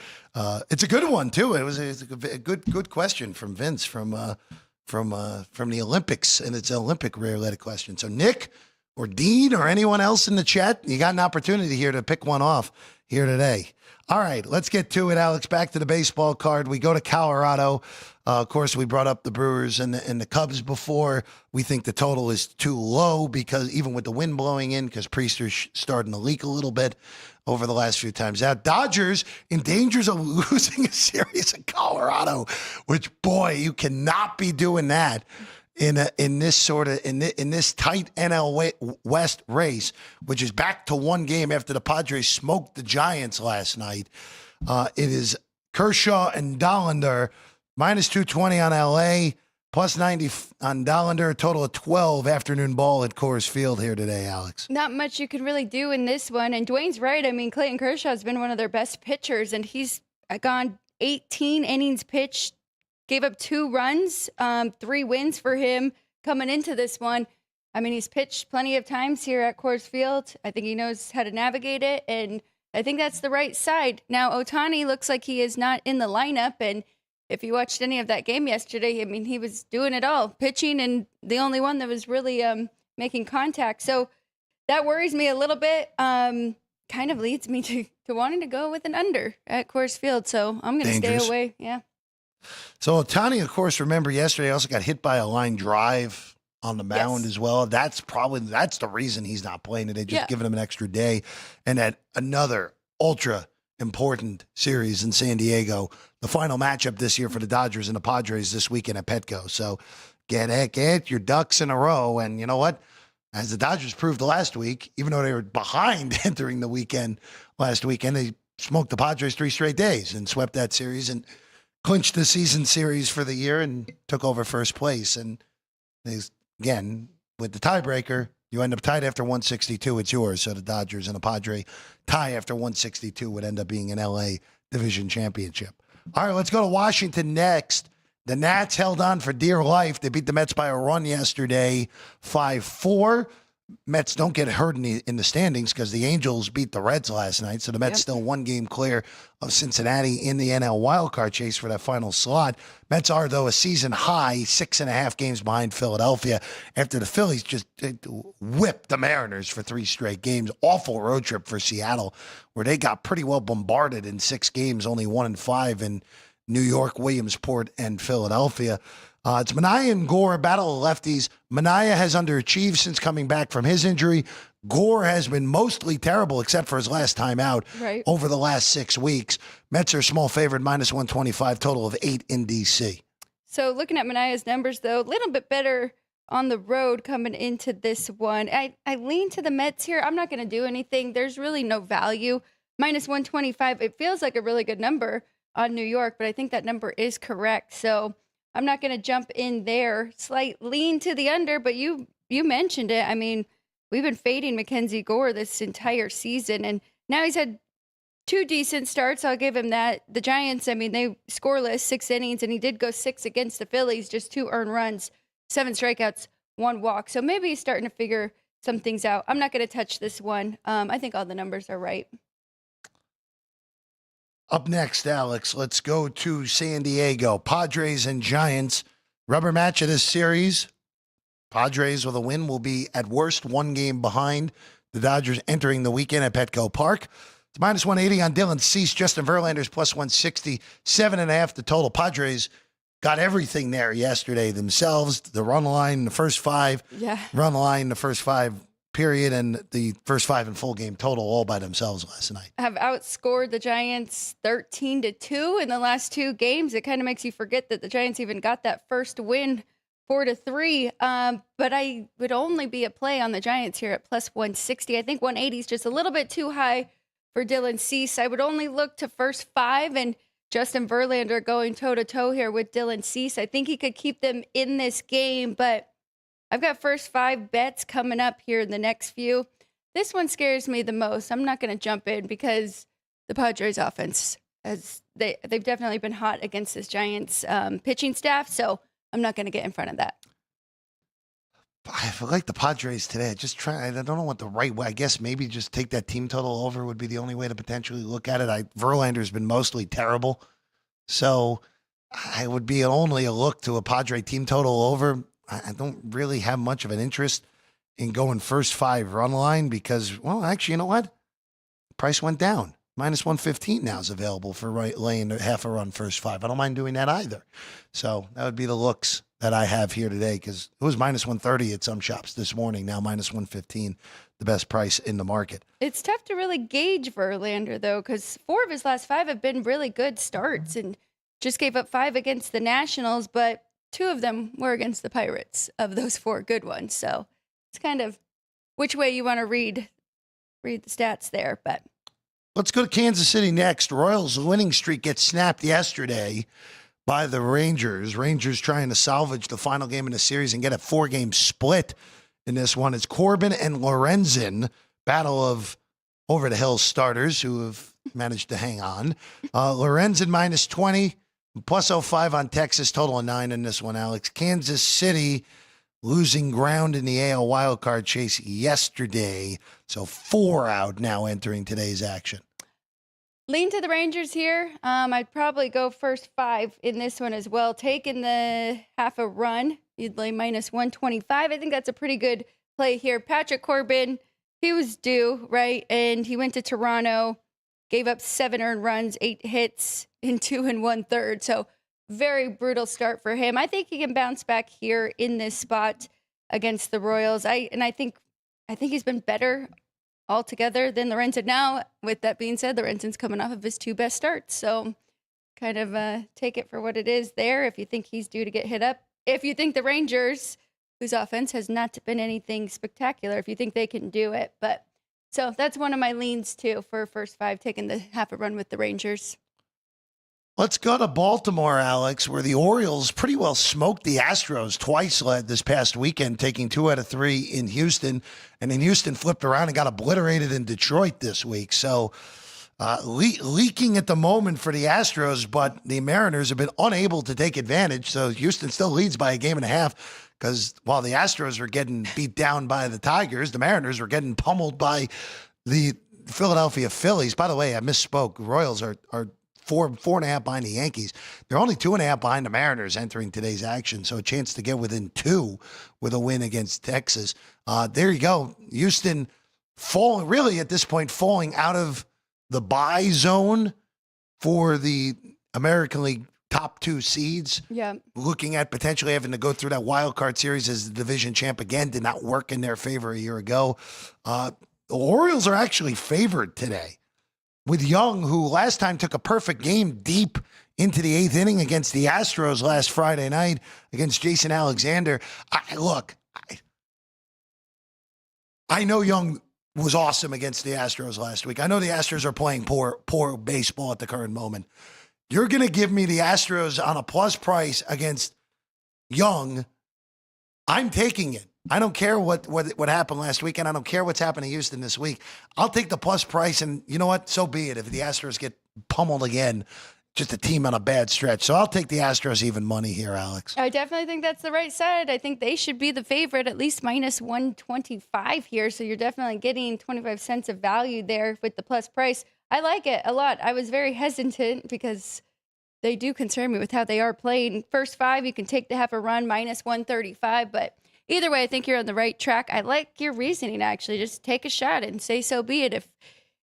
It's a good one too. It's a good question from Vince from the Olympics, and it's an Olympic related question. So Nick or Dean or anyone else in the chat, you got an opportunity here to pick one off here today. All right, let's get to it, Alex. Back to the baseball card. We go to Colorado. Of course, we brought up the Brewers and the Cubs before. We think the total is too low because even with the wind blowing in, because Priester's starting to leak a little bit over the last few times out. Dodgers in dangers of losing a series in Colorado, which, boy, you cannot be doing that in this tight NL West race, which is back to one game after the Padres smoked the Giants last night. It is Kershaw and Dollander, minus 220 on LA, plus 90 on Dollander, a total of 12 afternoon ball at Coors Field here today, Alex. not much you can really do in this one. And Dwayne's right. I mean, Clayton Kershaw has been one of their best pitchers, and he's gone 18 innings pitched, gave up 2 runs, 3 wins for him coming into this one. I mean, he's pitched plenty of times here at Coors Field. I think he knows how to navigate it, and I think that's the right side. Now, Ohtani looks like he is not in the lineup, and if you watched any of that game yesterday, I mean, he was doing it all, pitching, and the only one that was really making contact. So that worries me a little bit. Kind of leads me to wanting to go with an under at Coors Field. So I'm going to stay away. Yeah. So Ohtani, of course, remember yesterday also got hit by a line drive on the mound as well. That's the reason he's not playing today, just giving him an extra day. And at another ultra important series in San Diego, the final matchup this year for the Dodgers and the Padres this weekend at Petco. So get your ducks in a row. And you know what? As the Dodgers proved last week, even though they were behind entering the weekend last weekend, they smoked the Padres 3 straight days and swept that series and clinched the season series for the year and took over first place. And again, with the tiebreaker, you end up tied after 162. It's yours. So the Dodgers and the Padre tie after 162 would end up being an LA division championship. All right, let's go to Washington next. The Nats held on for dear life. They beat the Mets by a run yesterday, 5-4. Mets don't get hurt in the standings because the Angels beat the Reds last night. So the Mets still 1 game clear of Cincinnati in the NL wildcard chase for that final slot. Mets are, though, a season high, 6.5 games behind Philadelphia after the Phillies just whipped the Mariners for 3 straight games. Awful road trip for Seattle, where they got pretty well bombarded in 6 games, only 1-5 in New York, Williamsport, and Philadelphia. It's Manaea and Gore, battle of lefties. Manaea has underachieved since coming back from his injury. Gore has been mostly terrible, except for his last time out over the last 6 weeks. Mets are small favorite, -125, total of 8 in D.C. So looking at Manaea's numbers, though, a little bit better on the road coming into this one. I lean to the Mets here. I'm not going to do anything. There's really no value. -125, it feels like a really good number on New York, but I think that number is correct. So I'm not going to jump in there. Slight lean to the under, but you mentioned it. I mean, we've been fading Mackenzie Gore this entire season, and now he's had 2 decent starts. I'll give him that. The Giants, I mean, they scoreless 6 innings, and he did go 6 against the Phillies, just 2 earned runs, 7 strikeouts, 1 walk. So maybe he's starting to figure some things out. I'm not going to touch this one. I think all the numbers are right. Up next, Alex, let's go to San Diego. Padres and Giants. Rubber match of this series. Padres with a win will be at worst 1 game behind the Dodgers entering the weekend at Petco Park. It's -180 on Dylan Cease. Justin Verlander's +160. 7.5 the total. Padres got everything there yesterday themselves. The run line in the first 5. Run line in the first 5. Period, and the first 5 in full game total all by themselves last night. Have outscored the Giants 13-2 in the last 2 games. It kind of makes you forget that the Giants even got that first win 4-3. But I would only be a play on the Giants here at +160. I think 180 is just a little bit too high for Dylan Cease. I would only look to first 5 and Justin Verlander going toe-to-toe here with Dylan Cease. I think he could keep them in this game, but I've got first 5 bets coming up here in the next few. This one scares me the most. I'm not going to jump in because the Padres offense, they've definitely been hot against this Giants pitching staff, so I'm not going to get in front of that. I feel like the Padres today. I don't know what the right way. I guess maybe just take that team total over would be the only way to potentially look at it. Verlander's been mostly terrible, so I would be only a look to a Padre team total over. I don't really have much of an interest in going first 5 run line because, well, actually, you know what? Price went down. -115 now is available for laying half a run first 5. I don't mind doing that either. So that would be the looks that I have here today because it was -130 at some shops this morning. Now -115, the best price in the market. It's tough to really gauge Verlander, though, because 4 of his last 5 have been really good starts and just gave up 5 against the Nationals, but 2 of them were against the Pirates of those 4 good ones. So it's kind of which way you want to read the stats there. But let's go to Kansas City next. Royals' winning streak gets snapped yesterday by the Rangers. Rangers trying to salvage the final game in the series and get a 4-game split in this one. It's Corbin and Lorenzen, battle of over-the-hill starters who have managed to hang on. Lorenzen -20. +05 on Texas, total of 9 in this one, Alex. Kansas City losing ground in the AL wildcard chase yesterday. So 4 out now entering today's action. Lean to the Rangers here. I'd probably go first 5 in this one as well. Taking the half a run, you'd lay minus 125. I think that's a pretty good play here. Patrick Corbin, he was due, right? And he went to Toronto, gave up 7 earned runs, 8 hits in 2 1/3. So very brutal start for him. I think he can bounce back here in this spot against the Royals. I think he's been better altogether than Lorenzen. Now, with that being said, Lorenzen's coming off of his 2 best starts. So kind of take it for what it is there if you think he's due to get hit up. If you think the Rangers, whose offense has not been anything spectacular, if you think they can do it. But so that's one of my leans too for first 5, taking the half a run with the Rangers. Let's go to Baltimore, Alex, where the Orioles pretty well smoked the Astros twice this past weekend, taking 2 out of 3 in Houston. And then Houston flipped around and got obliterated in Detroit this week. So leaking at the moment for the Astros, but the Mariners have been unable to take advantage. So Houston still leads by a game and a half because while the Astros are getting beat down by the Tigers, the Mariners are getting pummeled by the Philadelphia Phillies. By the way, I misspoke. Royals are 4.5 behind the Yankees. They're only 2.5 behind the Mariners entering today's action, so a chance to get within 2 with a win against Texas. There you go. Houston really at this point falling out of the bye zone for the American League top 2 seeds. Yeah. Looking at potentially having to go through that wild card series as the division champ again. Did not work in their favor a year ago. The Orioles are actually favored today, with Young, who last time took a perfect game deep into the 8th inning against the Astros last Friday night against Jason Alexander. I know Young was awesome against the Astros last week. I know the Astros are playing poor baseball at the current moment. You're going to give me the Astros on a plus price against Young. I'm taking it. I don't care what happened last weekend. I don't care what's happened to Houston this week. I'll take the plus price, and you know what? So be it. If the Astros get pummeled again, just a team on a bad stretch. So I'll take the Astros even money here, Alex. I definitely think that's the right side. I think they should be the favorite, at least minus 125 here. So you're definitely getting 25 cents of value there with the plus price. I like it a lot. I was very hesitant because they do concern me with how they are playing. First 5, you can take the half a run, minus 135, but either way, I think you're on the right track. I like your reasoning, actually. Just take a shot and say so be it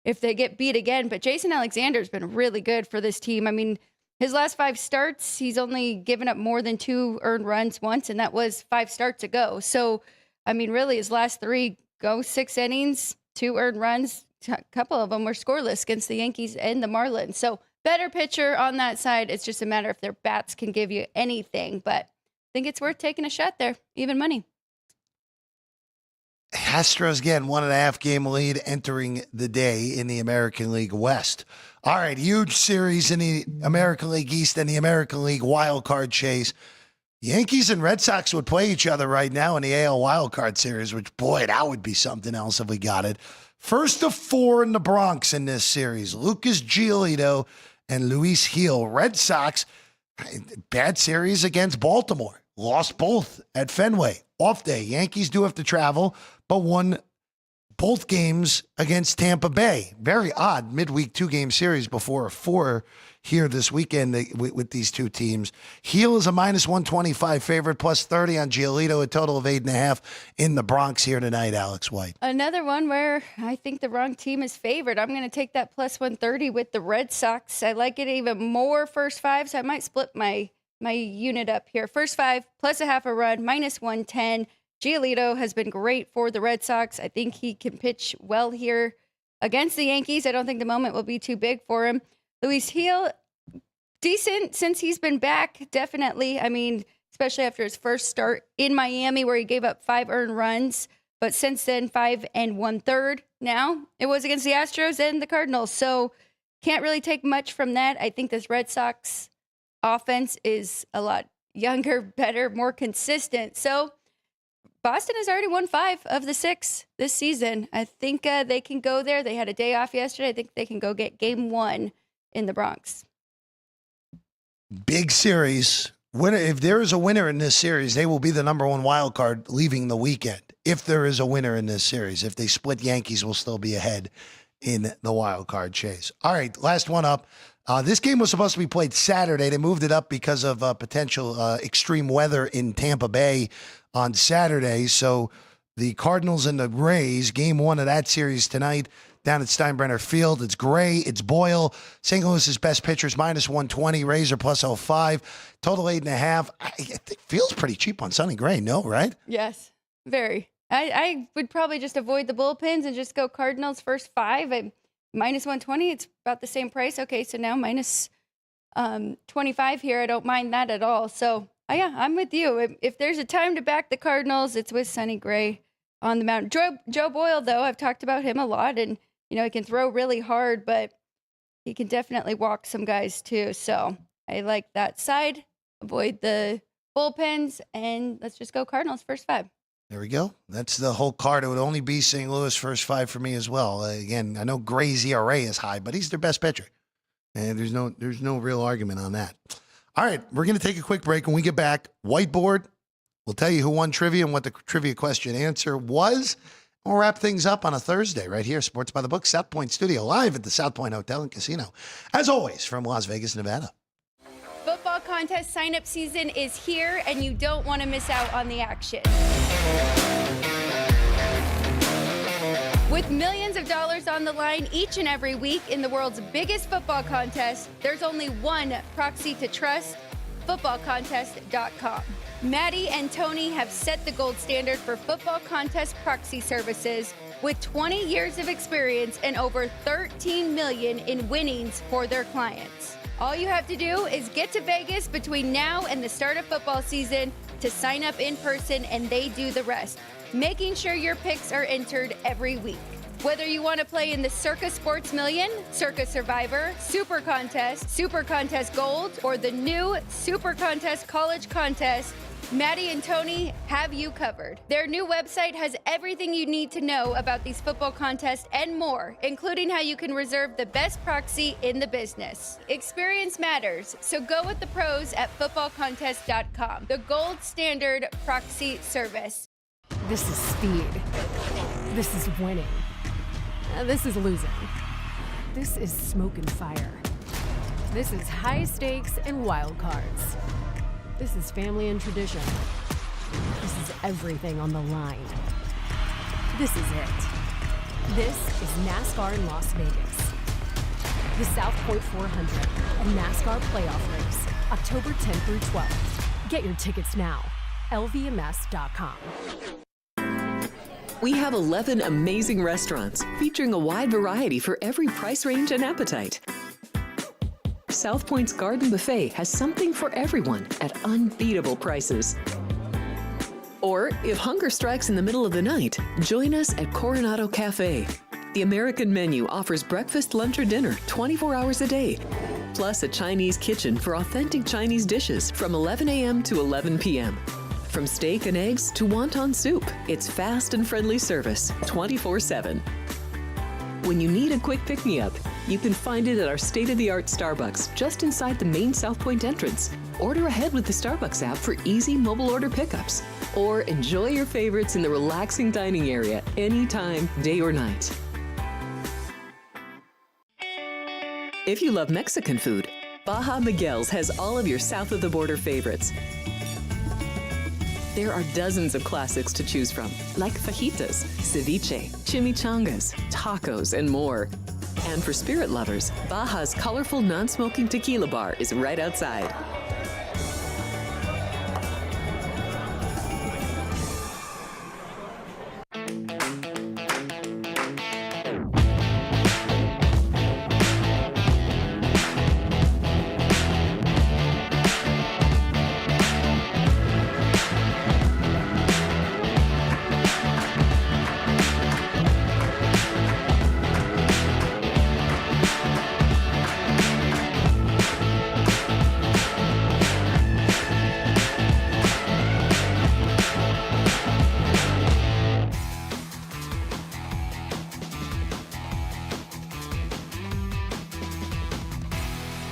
if they get beat again. But Jason Alexander's been really good for this team. I mean, his last 5 starts, he's only given up more than 2 earned runs once, and that was 5 starts ago. So, I mean, really, his last 3 go 6 innings, 2 earned runs. A couple of them were scoreless against the Yankees and the Marlins. So, better pitcher on that side. It's just a matter if their bats can give you anything. But I think it's worth taking a shot there. Even money. Astros again, 1.5 game lead entering the day in the American League West. All right, huge series in the American League East and the American League wild card chase. Yankees and Red Sox would play each other right now in the AL wild card series, which, boy, that would be something else if we got it. First of 4 in the Bronx in this series, Lucas Giolito and Luis Gil. Red Sox, bad series against Baltimore. Lost both at Fenway. Off day. Yankees do have to travel, but won both games against Tampa Bay. Very odd midweek 2-game series before a 4 here this weekend with these 2 teams. Gil is a minus 125 favorite, plus 30 on Giolito, a total of 8.5 in the Bronx here tonight, Alex White. Another one where I think the wrong team is favored. I'm going to take that plus 130 with the Red Sox. I like it even more first 5, so I might split my unit up here. First 5 plus a half a run, minus 110. Giolito has been great for the Red Sox. I think he can pitch well here against the Yankees. I don't think the moment will be too big for him. Luis Gil, decent since he's been back, definitely. I mean, especially after his first start in Miami where he gave up 5 earned runs. But since then, 5 1/3 now. It was against the Astros and the Cardinals. So can't really take much from that. I think this Red Sox offense is a lot younger, better, more consistent. So Boston has already won 5 of the 6 this season. I think they can go there. They had a day off yesterday. I think they can go get game 1 in the Bronx. Big series. If there is a winner in this series, they will be the number 1 wild card leaving the weekend. If there is a winner in this series, if they split, Yankees will still be ahead in the wild card chase. All right, last one up. This game was supposed to be played Saturday. They moved it up because of potential extreme weather in Tampa Bay on Saturday. So the Cardinals and the Rays, game one of that series tonight down at Steinbrenner Field. It's Gray, it's Boyle. St. Louis's best pitchers -120. Rays are +05. Total 8.5. It feels pretty cheap on Sonny Gray, no, right? Yes, very. I would probably just avoid the bullpens and just go Cardinals first 5 at -120. It's about the same price. Okay, so now minus 25 here. I don't mind that at all. So, yeah, I'm with you. If there's a time to back the Cardinals, it's with Sonny Gray on the mound. Joe Boyle, though, I've talked about him a lot, and, you know, he can throw really hard, but he can definitely walk some guys, too. So I like that side. Avoid the bullpens, and let's just go Cardinals first 5. There we go. That's the whole card. It would only be St. Louis first 5 for me as well. Again, I know Gray's ERA is high, but he's their best pitcher. And there's no real argument on that. All right, we're going to take a quick break. When we get back, whiteboard. We'll tell you who won trivia and what the trivia question answer was. We'll wrap things up on a Thursday right here, Sports by the Book, South Point Studio, live at the South Point Hotel and Casino. As always, from Las Vegas, Nevada. Football contest sign-up season is here, and you don't want to miss out on the action. With millions of dollars on the line each and every week in the world's biggest football contest, there's only one proxy to trust, footballcontest.com. Maddie and Tony have set the gold standard for football contest proxy services with 20 years of experience and over 13 million in winnings for their clients. All you have to do is get to Vegas between now and the start of football season to sign up in person, and they do the rest, making sure your picks are entered every week. Whether you want to play in the Circa Sports Million, Circa Survivor, Super Contest Gold, or the new Super Contest College Contest, Maddie and Tony have you covered. Their new website has everything you need to know about these football contests and more, including how you can reserve the best proxy in the business. Experience matters, so go with the pros at footballcontest.com, the gold standard proxy service. This is speed. This is winning. This is losing. This is smoke and fire. This is high stakes and wild cards. This is family and tradition. This is everything on the line. This is it. This is NASCAR in Las Vegas. The South Point 400, a NASCAR playoff race, October 10th through 12th. Get your tickets now. LVMS.com. We have 11 amazing restaurants featuring a wide variety for every price range and appetite. South Point's Garden Buffet has something for everyone at unbeatable prices. Or, if hunger strikes in the middle of the night, join us at Coronado Cafe. The American menu offers breakfast, lunch, or dinner 24 hours a day, plus a Chinese kitchen for authentic Chinese dishes from 11 a.m. to 11 p.m. From steak and eggs to wonton soup, it's fast and friendly service 24/7. When you need a quick pick-me-up, you can find it at our state-of-the-art Starbucks just inside the main South Point entrance. Order ahead with the Starbucks app for easy mobile order pickups. Or enjoy your favorites in the relaxing dining area anytime, day or night. If you love Mexican food, Baja Miguel's has all of your south-of-the-border favorites. There are dozens of classics to choose from, like fajitas, ceviche, chimichangas, tacos, and more. And for spirit lovers, Baja's colorful non-smoking tequila bar is right outside.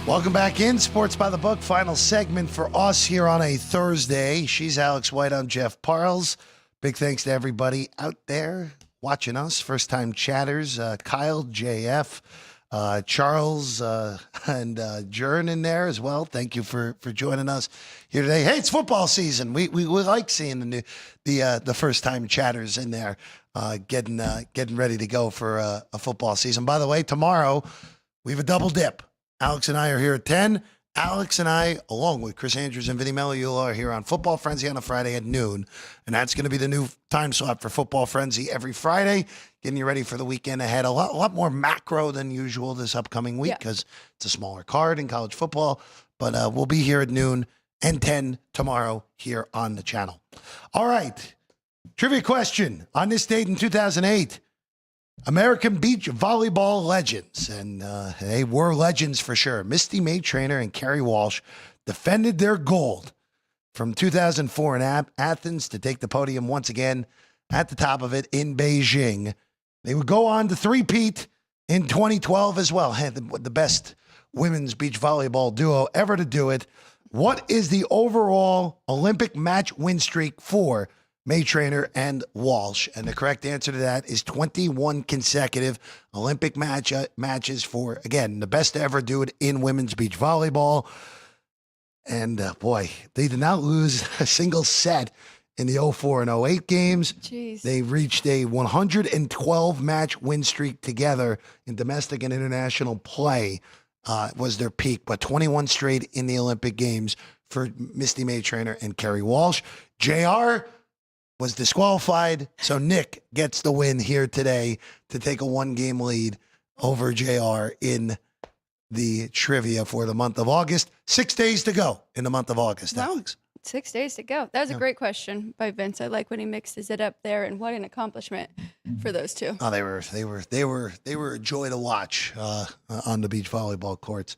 Welcome back in Sports by the Book. Final segment for us here on a Thursday. She's Alex White. I'm Jeff Parles. Big thanks to everybody out there watching us, first-time chatters, Kyle, JF, Charles, and Jern in there as well. Thank you for joining us here today. Hey, it's football season. We like seeing the first-time chatters in there, getting ready to go for a football season. By the way, tomorrow we have a double dip. Alex and I are here at 10. Alex and I, along with Chris Andrews and Vinny Melliula, are here on Football Frenzy on a Friday at noon. And that's going to be the new time slot for Football Frenzy every Friday, getting you ready for the weekend ahead. A lot more macro than usual this upcoming week because it's a smaller card in college football. But we'll be here at noon and 10 tomorrow here on the channel. All right. Trivia question. On this date in 2008, American beach volleyball legends, and they were legends for sure. Misty May Trainer and Kerry Walsh defended their gold from 2004 in Athens to take the podium once again at the top of it in Beijing. They would go on to three-peat in 2012 as well. Had the best women's beach volleyball duo ever to do it. What is the overall Olympic match win streak for May Trainer and Walsh? And the correct answer to that is 21 consecutive Olympic matches for, again, the best to ever do it in women's beach volleyball. And boy, they did not lose a single set in the 04 and 08 games. Jeez. They reached a 112 match win streak together in domestic and international play, was their peak, but 21 straight in the Olympic Games for Misty May Trainer and Kerry Walsh. JR was disqualified, so Nick gets the win here today to take a one-game lead over JR in the trivia for the month of August. 6 days to go in the month of August, Alex. 6 days to go. That was a great question by Vince. I like when he mixes it up there, and what an accomplishment for those two. Oh, they were a joy to watch on the beach volleyball courts.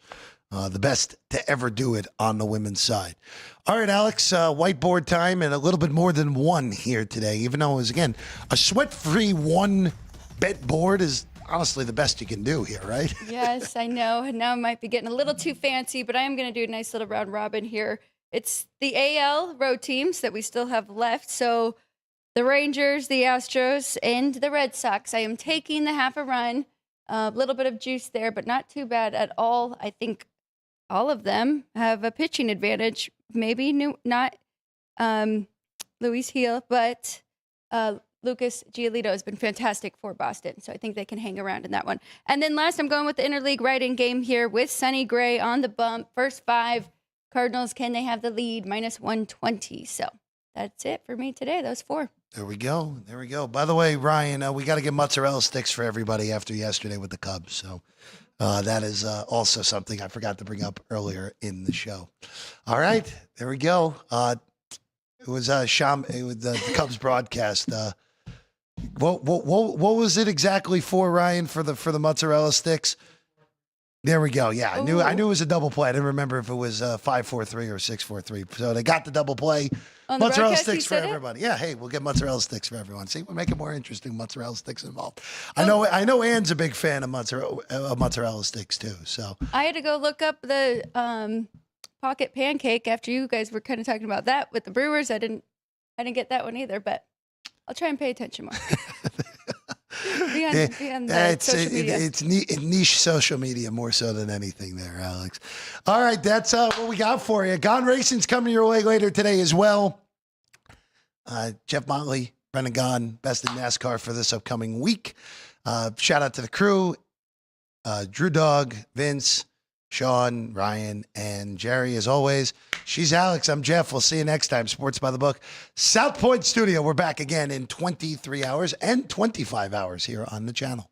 The best to ever do it on the women's side. All right, Alex, whiteboard time and a little bit more than one here today, even though it was, again, a sweat-free one-bet board is honestly the best you can do here, right? Yes, I know. Now I might be getting a little too fancy, but I am going to do a nice little round robin here. It's the AL road teams that we still have left. So the Rangers, the Astros, and the Red Sox. I am taking the half a run. A little bit of juice there, but not too bad at all. I think all of them have a pitching advantage. Maybe not Luis Gil, but Lucas Giolito has been fantastic for Boston. So I think they can hang around in that one. And then last, I'm going with the interleague writing game here with Sonny Gray on the bump. First five, Cardinals, can they have the lead? Minus 120. So that's it for me today. Those four. There we go. There we go. By the way, Ryan, we got to get mozzarella sticks for everybody after yesterday with the Cubs. So that is also something I forgot to bring up earlier in the show. All right. There we go. It was the Cubs broadcast. What was it exactly for, Ryan, for the mozzarella sticks? There we go. Yeah, I knew it was a double play. I didn't remember if it was 5-4-3 or 6-4-3. So they got the double play. Mozzarella sticks for everybody. Yeah, hey, we'll get mozzarella sticks for everyone. See, we'll make it more interesting. Mozzarella sticks involved. I know. Ann's a big fan of mozzarella sticks too. So I had to go look up the pocket pancake after you guys were kind of talking about that with the Brewers. I didn't get that one either, but I'll try and pay attention more. It's niche social media more so than anything there, Alex. All right, that's what we got for you. Gone Racing's coming your way later today as well. Jeff Motley, Brendan Gahn, best in NASCAR for this upcoming week. Shout out to the crew, Drew Dog, Vince, Sean, Ryan, and Jerry, as always. She's Alex. I'm Jeff. We'll see you next time. Sports by the Book. South Point Studio. We're back again in 23 hours and 25 hours here on the channel.